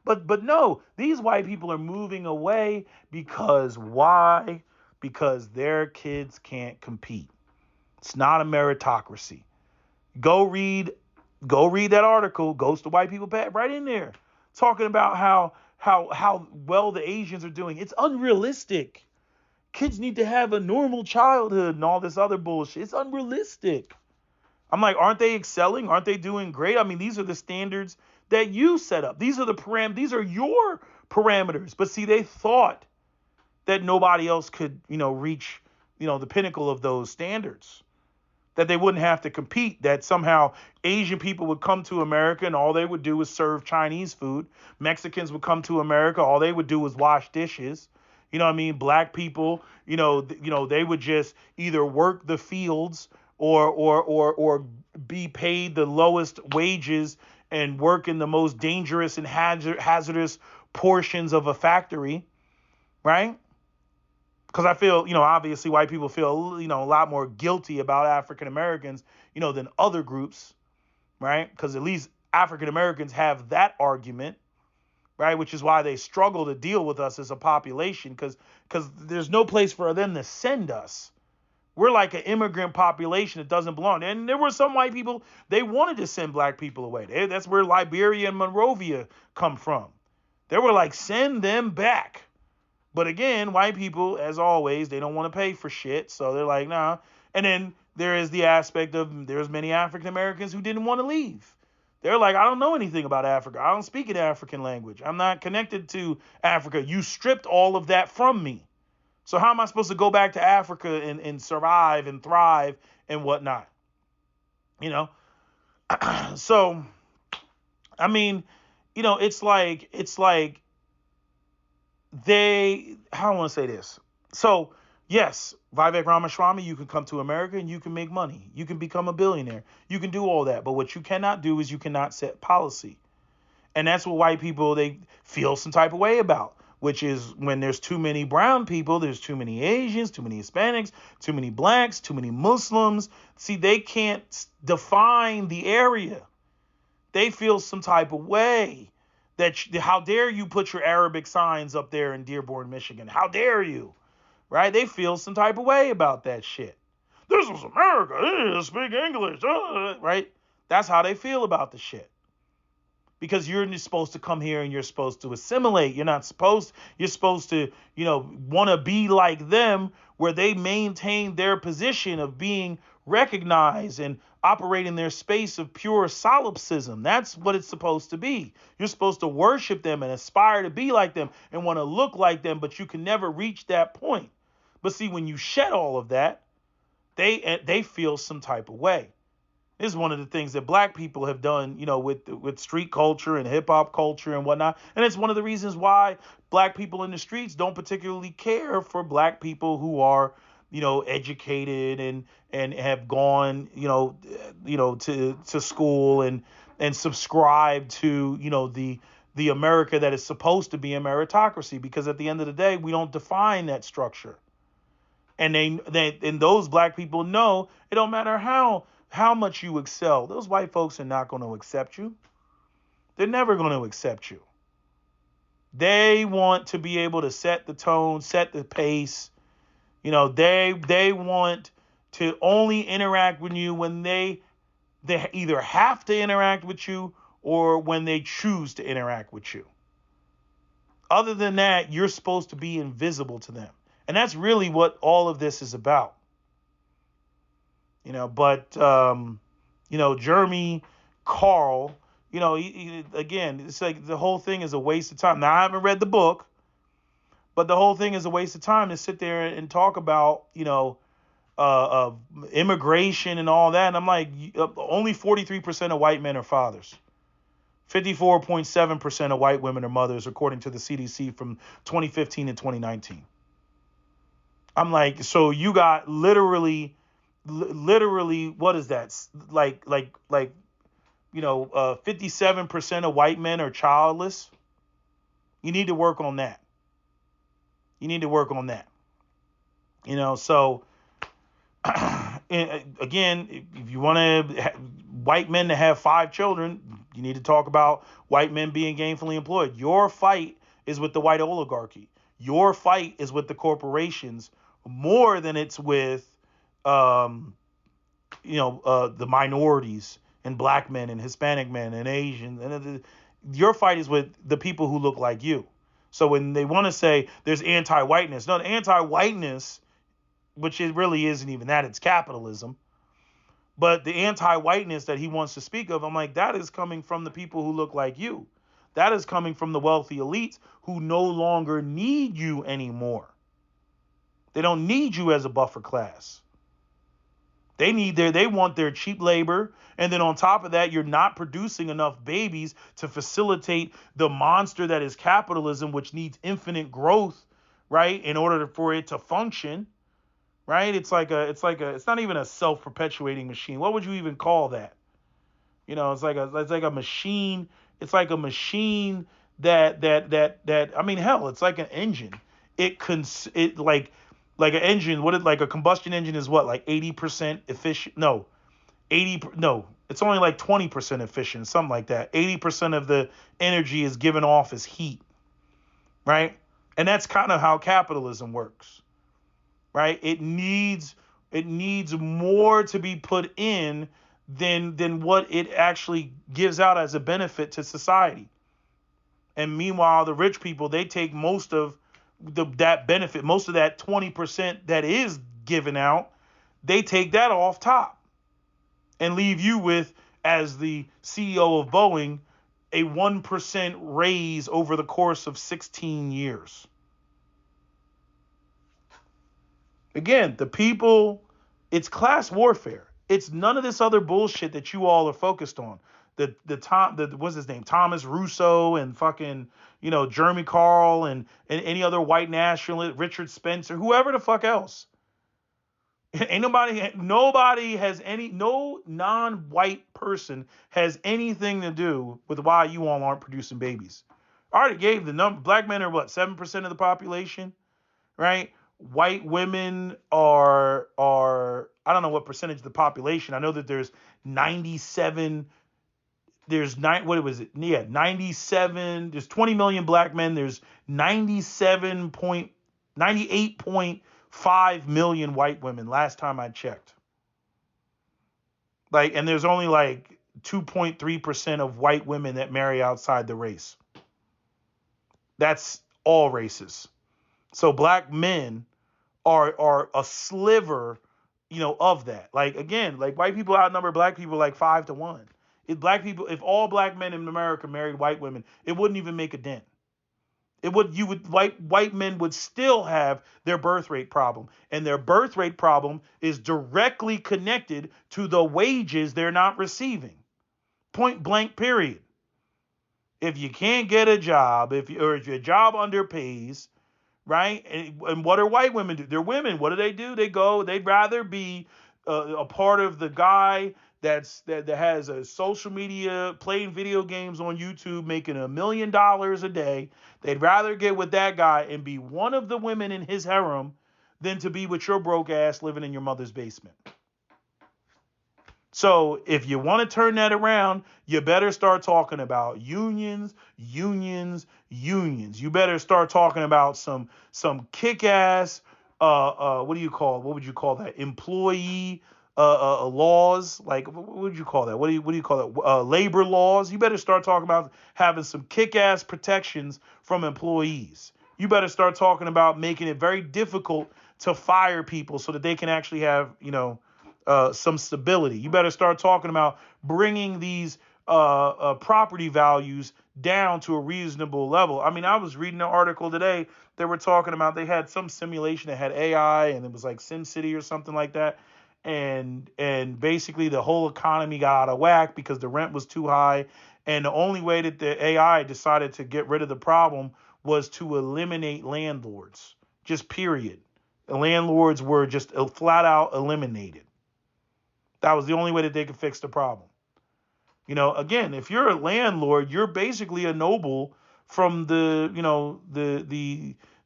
But no, these white people are moving away because why? Because their kids can't compete. It's not a meritocracy. Go read that article, Ghost of White People, right in there. Talking about how well the Asians are doing. It's unrealistic. Kids need to have a normal childhood and all this other bullshit. It's unrealistic. I'm like, aren't they excelling? Aren't they doing great? I mean, these are the standards that you set up. These are these are your parameters. But see, they thought that nobody else could, reach, the pinnacle of those standards. That they wouldn't have to compete, that somehow Asian people would come to America and all they would do was serve Chinese food. Mexicans would come to America, all they would do was wash dishes. Black people, they would just either work the fields or be paid the lowest wages and work in the most dangerous and hazardous portions of a factory, right? Because I feel, obviously white people feel, a lot more guilty about African Americans, than other groups, right? Because at least African Americans have that argument, right? Which is why they struggle to deal with us as a population, because there's no place for them to send us, We're like an immigrant population that doesn't belong. And there were some white people, they wanted to send black people away. That's where Liberia and Monrovia come from. They were like, send them back. But again, white people, as always, they don't want to pay for shit. So they're like, nah. And then there is the aspect of there's many African Americans who didn't want to leave. They're like, I don't know anything about Africa. I don't speak an African language. I'm not connected to Africa. You stripped all of that from me. So how am I supposed to go back to Africa and survive and thrive and whatnot? You know? So, I mean, it's like how I want to say this. So, yes, Vivek Ramaswamy, you can come to America and you can make money. You can become a billionaire. You can do all that. But what you cannot do is you cannot set policy. And that's what white people, they feel some type of way about, which is when there's too many brown people, there's too many Asians, too many Hispanics, too many blacks, too many Muslims. See, they can't define the area. They feel some type of way that how dare you put your Arabic signs up there in Dearborn, Michigan? How dare you? Right? They feel some type of way about that shit. This is America. Speak English. Right? That's how they feel about the shit. Because you're supposed to come here and you're supposed to assimilate. You're supposed to, want to be like them, where they maintain their position of being recognized and operating their space of pure solipsism. That's what it's supposed to be. You're supposed to worship them and aspire to be like them and want to look like them, but you can never reach that point. But see, when you shed all of that, they feel some type of way. This is one of the things that black people have done, with street culture and hip hop culture and whatnot. And it's one of the reasons why black people in the streets don't particularly care for black people who are, educated and have gone, to school and subscribe to, the America that is supposed to be a meritocracy. Because at the end of the day, we don't define that structure. And and those black people know it don't matter how much you excel. Those white folks are not going to accept you. They're never going to accept you. They want to be able to set the tone, set the pace. They want to only interact with you when they either have to interact with you or when they choose to interact with you. Other than that, you're supposed to be invisible to them. And that's really what all of this is about. But Jeremy Carl, again, it's like the whole thing is a waste of time. Now, I haven't read the book, but the whole thing is a waste of time to sit there and talk about, immigration and all that. And I'm like, only 43% of white men are fathers. 54.7% of white women are mothers, according to the CDC from 2015 and 2019. I'm like, so you got literally, what is that? 57% of white men are childless. You need to work on that. So again, if you want white men to have 5 children, you need to talk about white men being gainfully employed. Your fight is with the white oligarchy. Your fight is with the corporations more than it's with the minorities and black men and Hispanic men and Asians. And your fight is with the people who look like you. So when they want to say there's anti-whiteness, no, the anti-whiteness, which it really isn't even that, it's capitalism. But the anti-whiteness that he wants to speak of, I'm like, that is coming from the people who look like you. That is coming from the wealthy elites who no longer need you anymore. They don't need you as a buffer class. They want their cheap labor. And then on top of that, you're not producing enough babies to facilitate the monster that is capitalism, which needs infinite growth, right? In order for it to function, right? It's not even a self-perpetuating machine. What would you even call that? It's like a machine. It's like a machine that I mean, hell, it's like an engine. Like an engine, like a combustion engine is what, like 80% efficient? No, it's only like 20% efficient, something like that. 80% of the energy is given off as heat, right? And that's kind of how capitalism works, right? It needs It needs more to be put in than what it actually gives out as a benefit to society. And meanwhile, the rich people, they take most of that benefit, most of that 20% that is given out, they take that off top and leave you with, as the CEO of Boeing, a 1% raise over the course of 16 years. Again, the people, it's class warfare. It's none of this other bullshit that you all are focused on. What's his name? Thomas Russo and fucking, Jeremy Carl and any other white nationalist, Richard Spencer, whoever the fuck else. Ain't nobody has no non-white person has anything to do with why you all aren't producing babies. I already gave the number. Black men are what, 7% of the population, right? White women are I don't know what percentage of the population. I know that there's 97. What was it? Yeah, 97. There's 20 million black men. There's 98.5 million white women last time I checked. And there's only 2.3% of white women that marry outside the race. That's all races. So black men are a sliver, of that. Again, white people outnumber black people 5-1. If all black men in America married white women, it wouldn't even make a dent. White men would still have their birth rate problem, and their birth rate problem is directly connected to the wages they're not receiving. Point blank, period. If you can't get a job, if your job underpays, right? And what do white women do? They're women. What do? They'd rather be a part of the guy that has a social media, playing video games on YouTube, making $1 million a day. They'd rather get with that guy and be one of the women in his harem than to be with your broke ass living in your mother's basement. So if you want to turn that around, you better start talking about unions. You better start talking about some kick-ass, what would you call that? Employee laws. What would you call that? What do you call that? Labor laws. You better start talking about having some kick-ass protections from employees. You better start talking about making it very difficult to fire people so that they can actually have, some stability. You better start talking about bringing these property values down to a reasonable level. I mean, I was reading an article today. They were talking about, they had some simulation that had AI, and it was like SimCity or something like that. And basically the whole economy got out of whack because the rent was too high. And the only way that the AI decided to get rid of the problem was to eliminate landlords. Just period. The landlords were just flat out eliminated. That was the only way that they could fix the problem. Again, if you're a landlord, you're basically a noble from the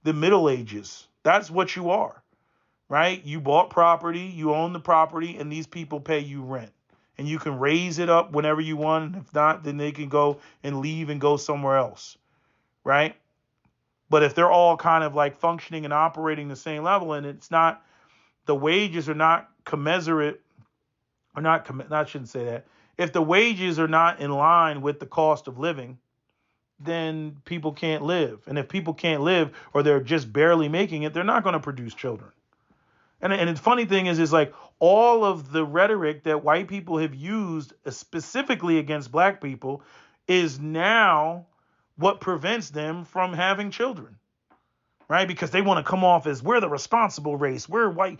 Middle Ages. That's what you are, right? You bought property, you own the property, and these people pay you rent. And you can raise it up whenever you want. If not, then they can go and leave and go somewhere else, right? But if they're all kind of functioning and operating the same level, and it's not, the wages are not commensurate, or not, I shouldn't say that. If the wages are not in line with the cost of living, then people can't live. And if people can't live, or they're just barely making it, they're not going to produce children. And the funny thing is all of the rhetoric that white people have used specifically against black people is now what prevents them from having children. Right? Because they want to come off as, we're the responsible race. We're white,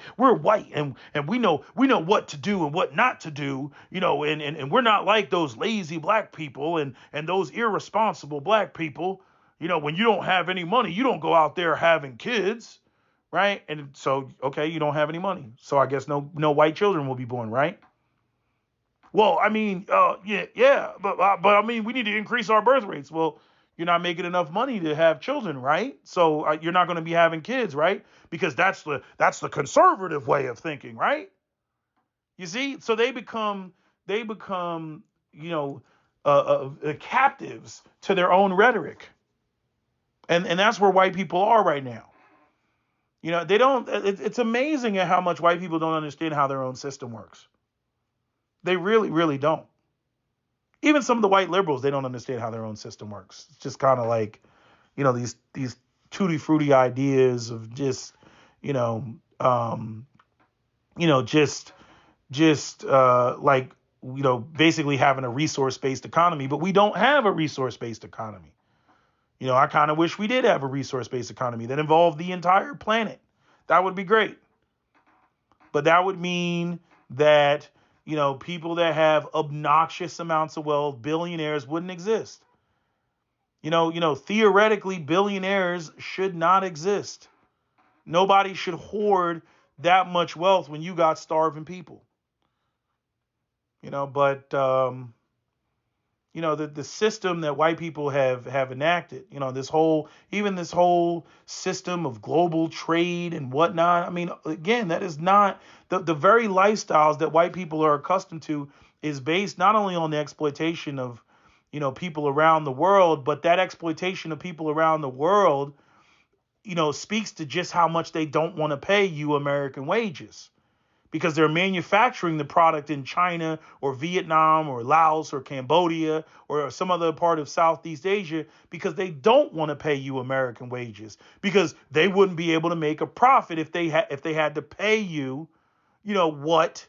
and we know what to do and what not to do, and we're not like those lazy black people and those irresponsible black people. When you don't have any money, you don't go out there having kids, right? And so, okay, you don't have any money. So I guess no white children will be born, right? Well, I mean, yeah, but I mean, we need to increase our birth rates. Well, you're not making enough money to have children, right? So you're not going to be having kids, right? Because that's the conservative way of thinking, right? You see, so they become captives to their own rhetoric, and that's where white people are right now. They don't. It's amazing at how much white people don't understand how their own system works. They really, really don't. Even some of the white liberals, they don't understand how their own system works. It's just kind of like, these tutti frutti ideas of just, you know, um, like, basically having a resource based economy, but we don't have a resource based economy. I kind of wish we did have a resource based economy that involved the entire planet. That would be great. But that would mean that, people that have obnoxious amounts of wealth, billionaires, wouldn't exist. Theoretically, billionaires should not exist. Nobody should hoard that much wealth when you got starving people. But the system that white people have enacted, this whole system of global trade and whatnot. I mean, again, that is not the very lifestyles that white people are accustomed to is based not only on the exploitation of, people around the world, but that exploitation of people around the world, speaks to just how much they don't want to pay you American wages. Because they're manufacturing the product in China or Vietnam or Laos or Cambodia or some other part of Southeast Asia because they don't want to pay you American wages, because they wouldn't be able to make a profit if they had to pay you, what,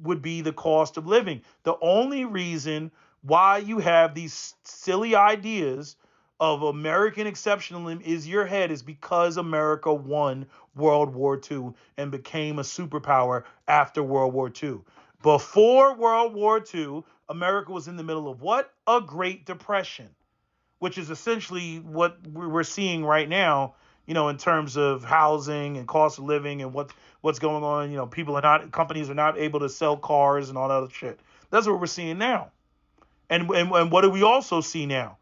would be the cost of living. The only reason why you have these silly ideas of American exceptionalism is your head is because America won World War II and became a superpower after World War II. Before World War II, America was in the middle of what? A Great Depression, which is essentially what we're seeing right now, in terms of housing and cost of living and what's going on. Companies are not able to sell cars and all that other shit. That's what we're seeing now. And what do we also see now?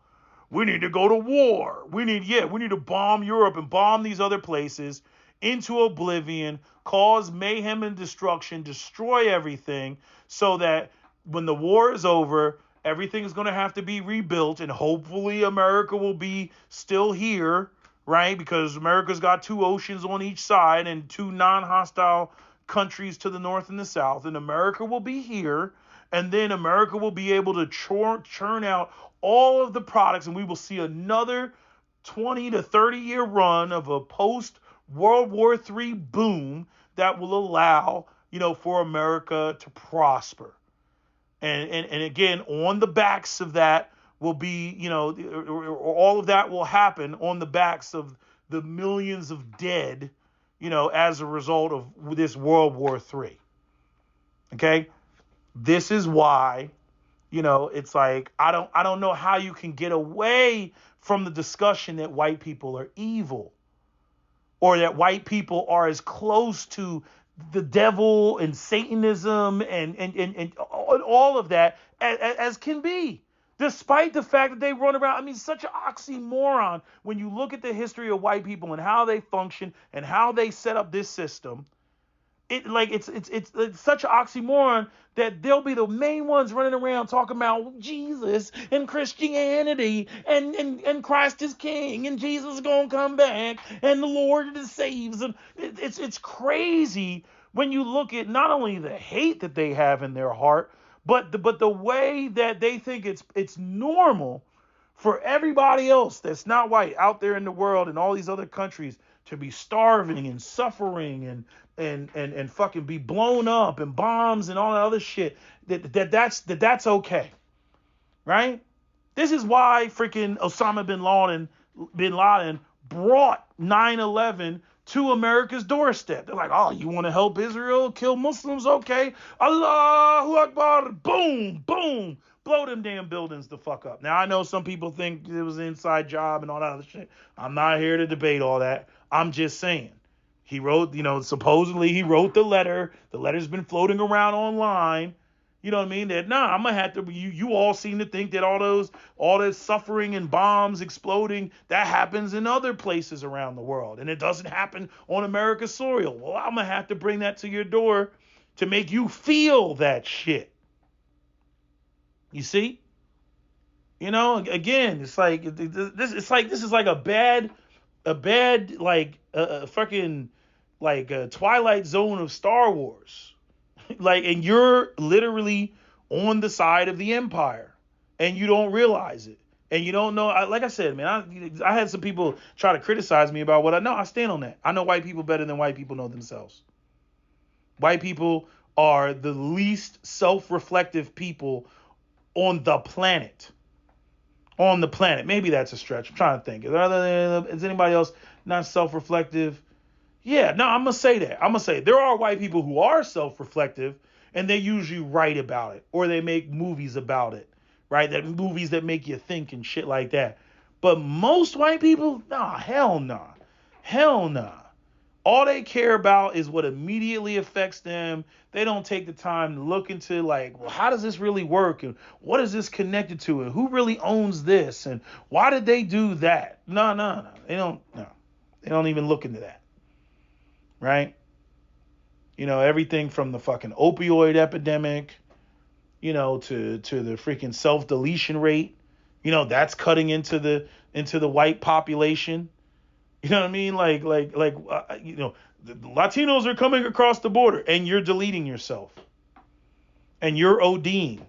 We need to go to war. We need to bomb Europe and bomb these other places into oblivion, cause mayhem and destruction, destroy everything, so that when the war is over, everything is going to have to be rebuilt, and hopefully America will be still here, right? Because America's got two oceans on each side and two non-hostile countries to the north and the south, and America will be here, and then America will be able to churn out all of the products, and we will see another 20 to 30 year run of a post World War III boom that will allow, for America to prosper. And again, on the backs of that will be, all of that will happen on the backs of the millions of dead, as a result of this World War III. Okay? This is why, it's like, I don't know how you can get away from the discussion that white people are evil, or that white people are as close to the devil and Satanism and all of that as can be, despite the fact that they run around. I mean, such an oxymoron when you look at the history of white people and how they function and how they set up this system. It's such an oxymoron that they'll be the main ones running around talking about Jesus and Christianity and Christ is King and Jesus is gonna come back and the Lord saves. And it's crazy when you look at not only the hate that they have in their heart, but the way that they think it's normal for everybody else that's not white out there in the world and all these other countries to be starving and suffering and fucking be blown up and bombs and all that other shit. That's okay, right? This is why freaking Osama bin Laden brought 9/11 to America's doorstep. They're like, oh, you want to help Israel kill Muslims? Okay, Allahu Akbar, boom, boom. Blow them damn buildings the fuck up. Now, I know some people think it was an inside job and all that other shit. I'm not here to debate all that. I'm just saying. He wrote, supposedly he wrote the letter. The letter's been floating around online. You know what I mean? That, I'm going to have to, you all seem to think that all this suffering and bombs exploding, that happens in other places around the world. And it doesn't happen on America's soil. Well, I'm going to have to bring that to your door to make you feel that shit. You see? Again, it's like this is like a bad a bad like a fucking like a Twilight Zone of Star Wars. Like, and you're literally on the side of the Empire, and you don't realize it, and you don't know. Like I said, man, I had some people try to criticize me about what I know. I stand on that. I know white people better than white people know themselves. White people are the least self-reflective people on the planet. On the planet. Maybe that's a stretch. I'm trying to think. Is anybody else not self-reflective? Yeah, no, I'm going to say that. I'm going to say there are white people who are self-reflective, and they usually write about it, or they make movies about it, right? That movies that make you think and shit like that. But most white people, nah, hell nah. Hell nah. All they care about is what immediately affects them. They don't take the time to look into like, well, how does this really work? And what is this connected to? And who really owns this? And why did they do that? No. They don't, no. They don't even look into that. Right? You know, everything from the fucking opioid epidemic, you know, to the freaking self-deletion rate. You know, that's cutting into the white population. You know what I mean? You know, the Latinos are coming across the border and you're deleting yourself and you're ODing.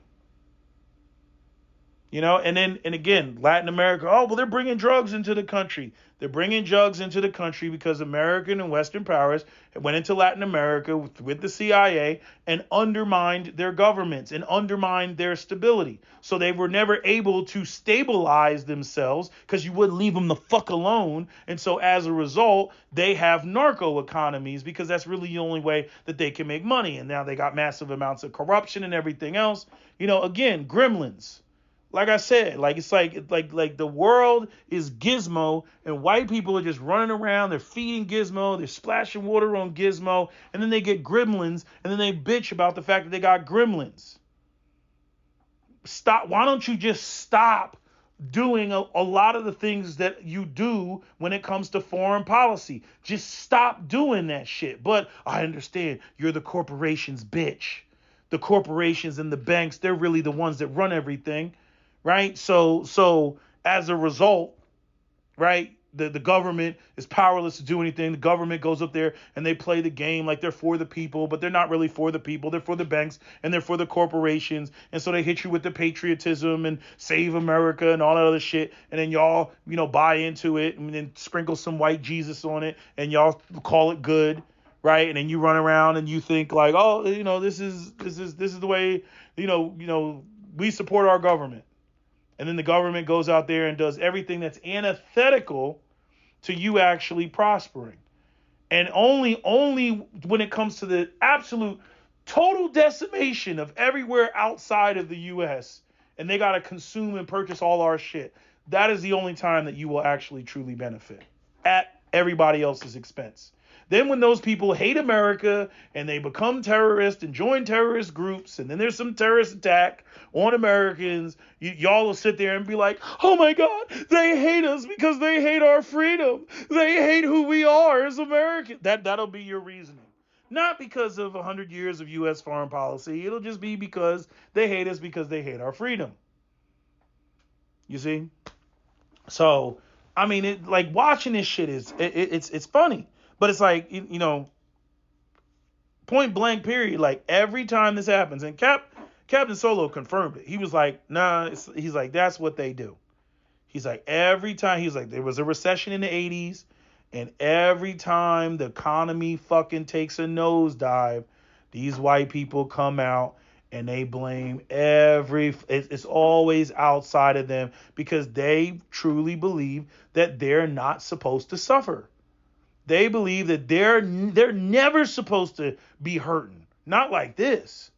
You know, and again, Latin America, oh, well, they're bringing drugs into the country. They're bringing drugs into the country because American and Western powers went into Latin America with the CIA and undermined their governments and undermined their stability. So they were never able to stabilize themselves because you wouldn't leave them the fuck alone. And so as a result, they have narco economies because that's really the only way that they can make money. And now they got massive amounts of corruption and everything else. You know, again, gremlins. Like I said, it's like the world is Gizmo and white people are just running around. They're feeding Gizmo. They're splashing water on Gizmo. And then they get gremlins and then they bitch about the fact that they got gremlins. Stop. Why don't you just stop doing a lot of the things that you do when it comes to foreign policy? Just stop doing that shit. But I understand you're the corporations, bitch. The corporations and the banks, they're really the ones that run everything. Right. So as a result, right, the government is powerless to do anything. The government goes up there and they play the game like they're for the people, but they're not really for the people. They're for the banks and they're for the corporations. And so they hit you with the patriotism and save America and all that other shit. And then y'all, you know, buy into it and then sprinkle some white Jesus on it and y'all call it good. Right. And then you run around and you think like, oh, you know, this is the way, you know, we support our government. And then the government goes out there and does everything that's antithetical to you actually prospering. And only when it comes to the absolute total decimation of everywhere outside of the U.S. and they got to consume and purchase all our shit, that is the only time that you will actually truly benefit at everybody else's expense. Then when those people hate America and they become terrorists and join terrorist groups and then there's some terrorist attack on Americans, y'all will sit there and be like, oh my God, they hate us because they hate our freedom. They hate who we are as Americans. That'll be your reasoning. Not because of 100 years of U.S. foreign policy. It'll just be because they hate us because they hate our freedom. You see? So, I mean, watching this shit it's funny. But it's like, you know, point blank period. Like every time this happens, and Captain Solo confirmed it. He was like, nah, he's like, that's what they do. He's like, every time, he's like, there was a recession in the 80s. And every time the economy fucking takes a nosedive, these white people come out and they blame it's always outside of them because they truly believe that they're not supposed to suffer. They believe that they're never supposed to be hurting. Not like this.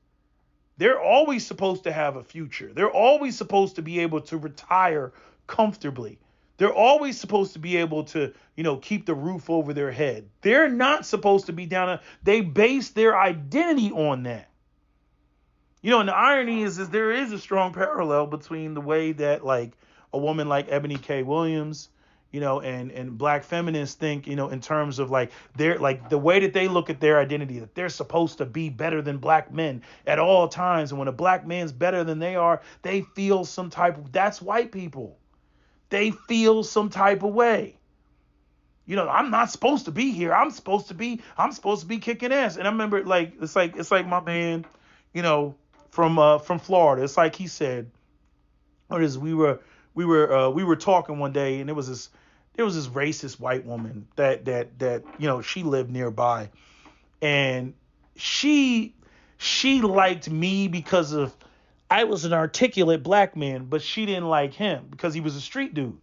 They're always supposed to have a future. They're always supposed to be able to retire comfortably. They're always supposed to be able to, you know, keep the roof over their head. They're not supposed to be down. They base their identity on that. You know, and the irony is there is a strong parallel between the way that like a woman like Ebony K. Williams, you know, and black feminists think, you know, in terms of like they're like the way that they look at their identity, that they're supposed to be better than black men at all times. And when a black man's better than they are, they feel some type of, that's white people. They feel some type of way. I'm not supposed to be here. I'm supposed to be kicking ass. And I remember it's like my man, you know, from Florida. It's like he said, or is we were talking one day, and there was this racist white woman that she lived nearby, and she liked me because of I was an articulate black man, but she didn't like him because he was a street dude.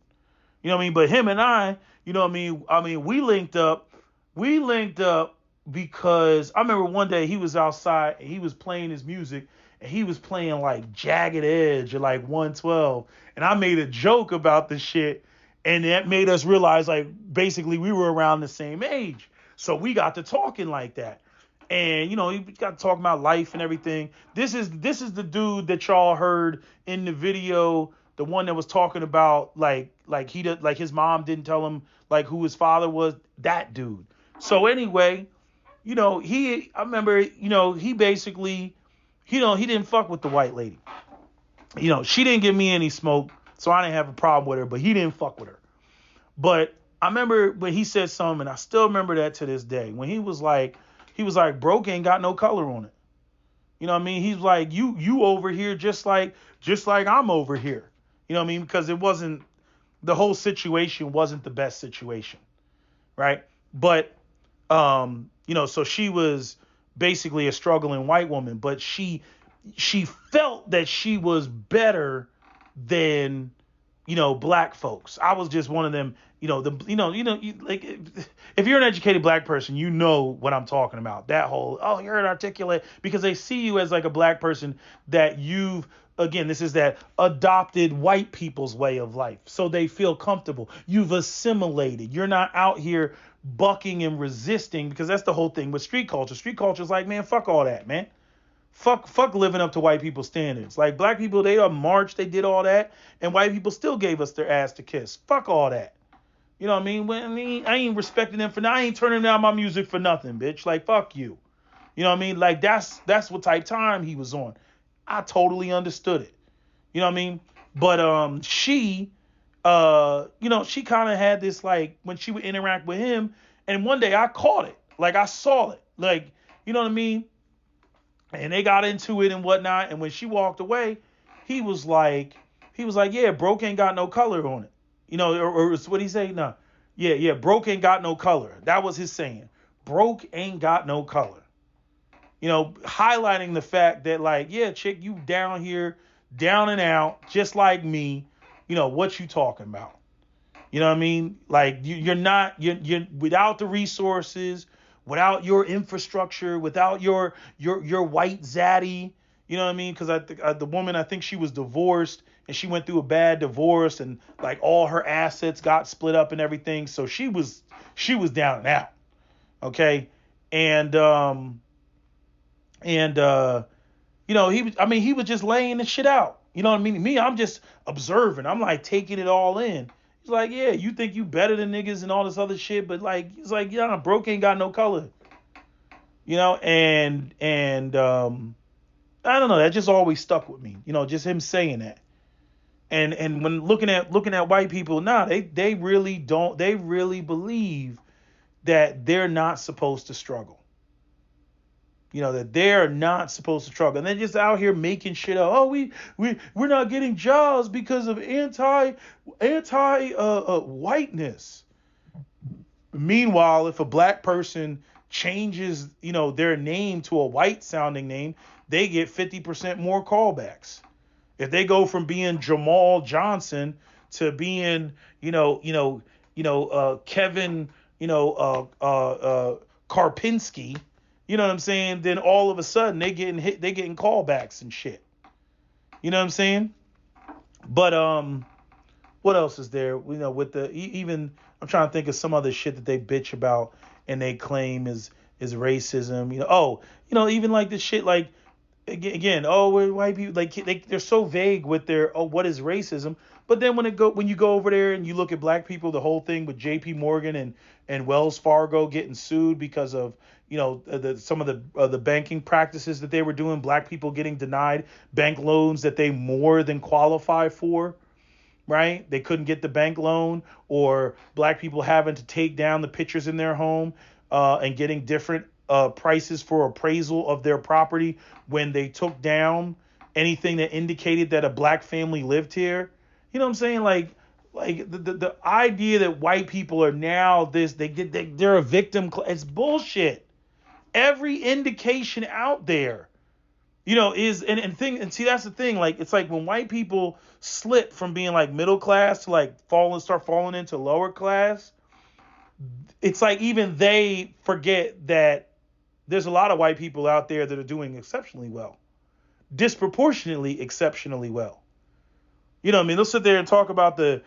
You know what I mean? But him and I, you know what I mean? I mean, we linked up. We linked up because I remember one day he was outside and he was playing his music and he was playing like Jagged Edge or like 112. And I made a joke about the shit, and that made us realize like basically we were around the same age. So we got to talking like that. And he got to talk about life and everything. This is the dude that y'all heard in the video, the one that was talking about like he did, like his mom didn't tell him like who his father was. That dude. So anyway, I remember, he basically, he didn't fuck with the white lady. She didn't give me any smoke, so I didn't have a problem with her, but he didn't fuck with her. But I remember when he said something, and I still remember that to this day, when he was like, broke ain't got no color on it. You know what I mean? He's like, you over here just like I'm over here. You know what I mean? Because the whole situation wasn't the best situation, right? But so she was basically a struggling white woman, but she felt that she was better than black folks. I was just one of them, like if you're an educated black person, you know what I'm talking about. That whole, oh, you're an articulate, because they see you as like a black person that this is that adopted white people's way of life. So they feel comfortable. You've assimilated. You're not out here bucking and resisting, because that's the whole thing with street culture. Street culture is like, man, fuck all that, man. Fuck living up to white people's standards. Like black people, they marched, they did all that, and white people still gave us their ass to kiss. Fuck all that. You know what I mean? I ain't respecting them for nothing. I ain't turning down my music for nothing, bitch. Like, fuck you. You know what I mean? Like, that's what type time he was on. I totally understood it. You know what I mean? But she kind of had this, like, when she would interact with him, and one day I caught it. Like, I saw it. Like, you know what I mean? And they got into it and whatnot. And when she walked away, he was like, yeah, broke ain't got no color on it. Or what he say? No. Yeah, broke ain't got no color. That was his saying. Broke ain't got no color. Highlighting the fact that, like, yeah, chick, you down here, down and out, just like me. What you talking about? You know what I mean? Like, you're without the resources, without your infrastructure, without your white zaddy. You know what I mean? Because the woman, I think she was divorced, and she went through a bad divorce, and like all her assets got split up and everything. So she was down and out. Okay. And he was just laying the shit out. You know what I mean? Me, I'm just observing. I'm like taking it all in. He's like, yeah, you think you better than niggas and all this other shit, but like, he's like, yeah, broke ain't got no color. And I don't know, that just always stuck with me. Just him saying that. And when looking at white people, they really don't. They really believe that they're not supposed to struggle. That they're not supposed to struggle. And they're just out here making shit up. Oh, we're not getting jobs because of anti whiteness. Meanwhile, if a black person changes, their name to a white sounding name, they get 50% more callbacks. If they go from being Jamal Johnson to being, Kevin, Karpinski, you know what I'm saying? Then all of a sudden they getting callbacks and shit. You know what I'm saying? But what else is there? With the even I'm trying to think of some other shit that they bitch about and they claim is racism. Even like this shit like again, we're white people, like they're so vague with their what is racism. But then when you go over there and you look at black people, the whole thing with J.P. Morgan and Wells Fargo getting sued because of some of the banking practices that they were doing, black people getting denied bank loans that they more than qualify for. right? They couldn't get the bank loan, or black people having to take down the pictures in their home and getting different prices for appraisal of their property when they took down anything that indicated that a black family lived here. You know what I'm saying? Like the idea that white people are now this, they're a victim. It's bullshit. Every indication out there, is and see, that's the thing. Like, it's like when white people slip from being like middle class to like start falling into lower class, it's like even they forget that there's a lot of white people out there that are doing exceptionally well, disproportionately exceptionally well. You know what I mean? They'll sit there and talk about and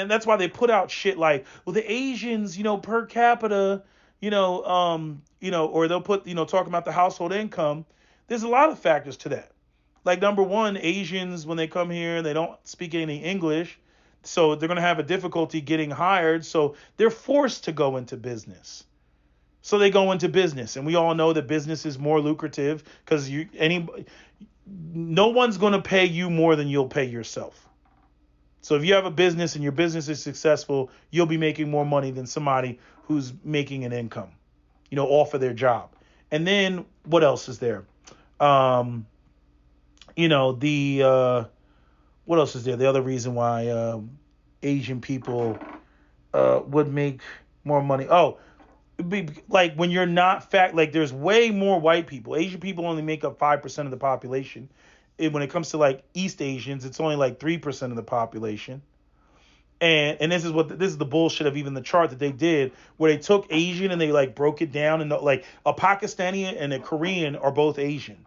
that's why they put out shit like, well, the Asians, per capita, or they'll put, talking about the household income. There's a lot of factors to that. Like, number one, Asians, when they come here, they don't speak any English, so they're going to have a difficulty getting hired. So they're forced to go into business. So they go into business, and we all know that business is more lucrative because no one's going to pay you more than you'll pay yourself. So if you have a business and your business is successful, you'll be making more money than somebody who's making an income, off of their job. And then what else is there? What else is there? The other reason why Asian people would make more money. Oh, like when you're not like there's way more white people. Asian people only make up 5% of the population. When it comes to like East Asians, it's only like 3% of the population. And this is the bullshit of even the chart that they did, where they took Asian and they like broke it down, and like a Pakistani and a Korean are both Asian.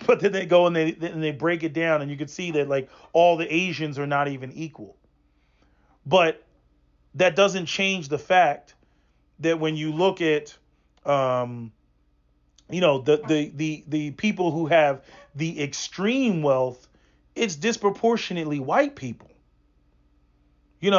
But then they go and they break it down, and you can see that like all the Asians are not even equal. But that doesn't change the fact that when you look at the people who have the extreme wealth, it's disproportionately white people.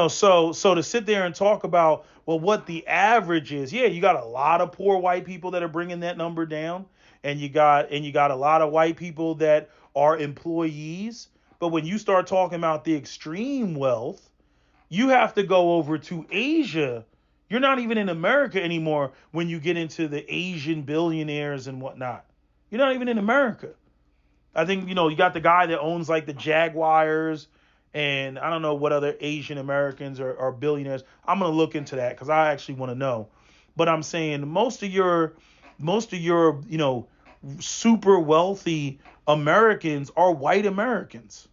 So to sit there and talk about, well, what the average is, yeah, you got a lot of poor white people that are bringing that number down, and you got a lot of white people that are employees. But when you start talking about the extreme wealth, you have to go over to Asia. You're not even in America anymore when you get into the Asian billionaires and whatnot. You're not even in America. I think, you got the guy that owns like the Jaguars, and I don't know what other Asian Americans are billionaires. I'm going to look into that because I actually want to know. But I'm saying most of your, super wealthy Americans are white Americans.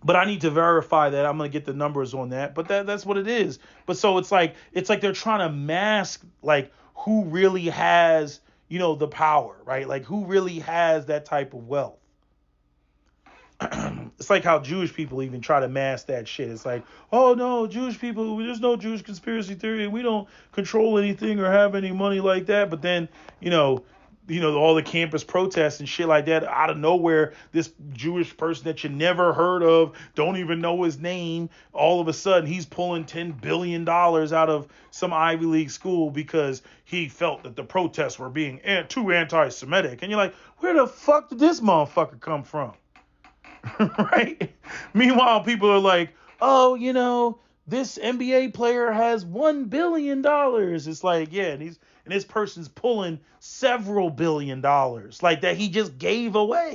But I need to verify that. I'm going to get the numbers on that. But that's what it is. But so it's like they're trying to mask like who really has, the power, right? Like who really has that type of wealth. It's like how Jewish people even try to mask that shit. It's like, oh no, Jewish people, there's no Jewish conspiracy theory. We don't control anything or have any money like that. But then, all the campus protests and shit like that, out of nowhere, this Jewish person that you never heard of, don't even know his name, all of a sudden he's pulling $10 billion out of some Ivy League school because he felt that the protests were being too anti-Semitic. And you're like, where the fuck did this motherfucker come from? Right? Meanwhile, people are like, oh, this NBA player has $1 billion. It's like, yeah, and this person's pulling several $1 billion, like that he just gave away.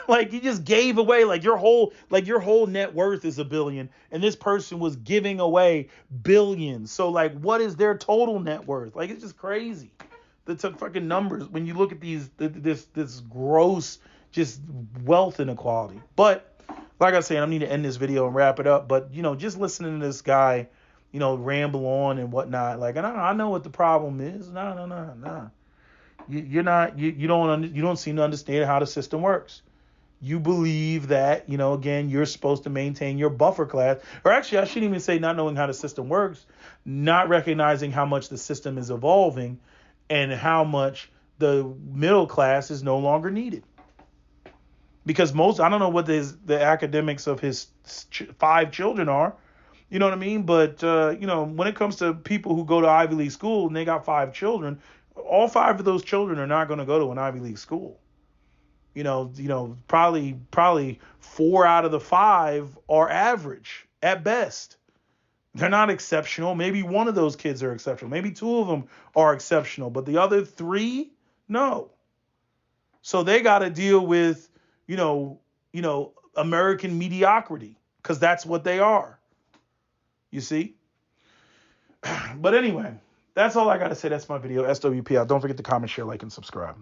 Like he just gave away, like your whole net worth is $1 billion, and this person was giving away billions. So like, what is their total net worth? Like, it's just crazy. The fucking numbers when you look at this gross just wealth inequality. But like I said, I need to end this video and wrap it up. But just listening to this guy, ramble on and whatnot. Like, and I know what the problem is. No. You don't seem to understand how the system works. You believe that, again, you're supposed to maintain your buffer class. Or actually, I shouldn't even say not knowing how the system works, not recognizing how much the system is evolving and how much the middle class is no longer needed. Because I don't know what the academics of his 5 children are. You know what I mean? But, when it comes to people who go to Ivy League school and they got 5 children, all 5 of those children are not going to go to an Ivy League school. Probably 4 out of the 5 are average at best. They're not exceptional. Maybe one of those kids are exceptional. Maybe 2 of them are exceptional, but the other 3, no. So they got to deal with, American mediocrity, because that's what they are. You see? But anyway, that's all I got to say. That's my video. SWP out. Don't forget to comment, share, like, and subscribe.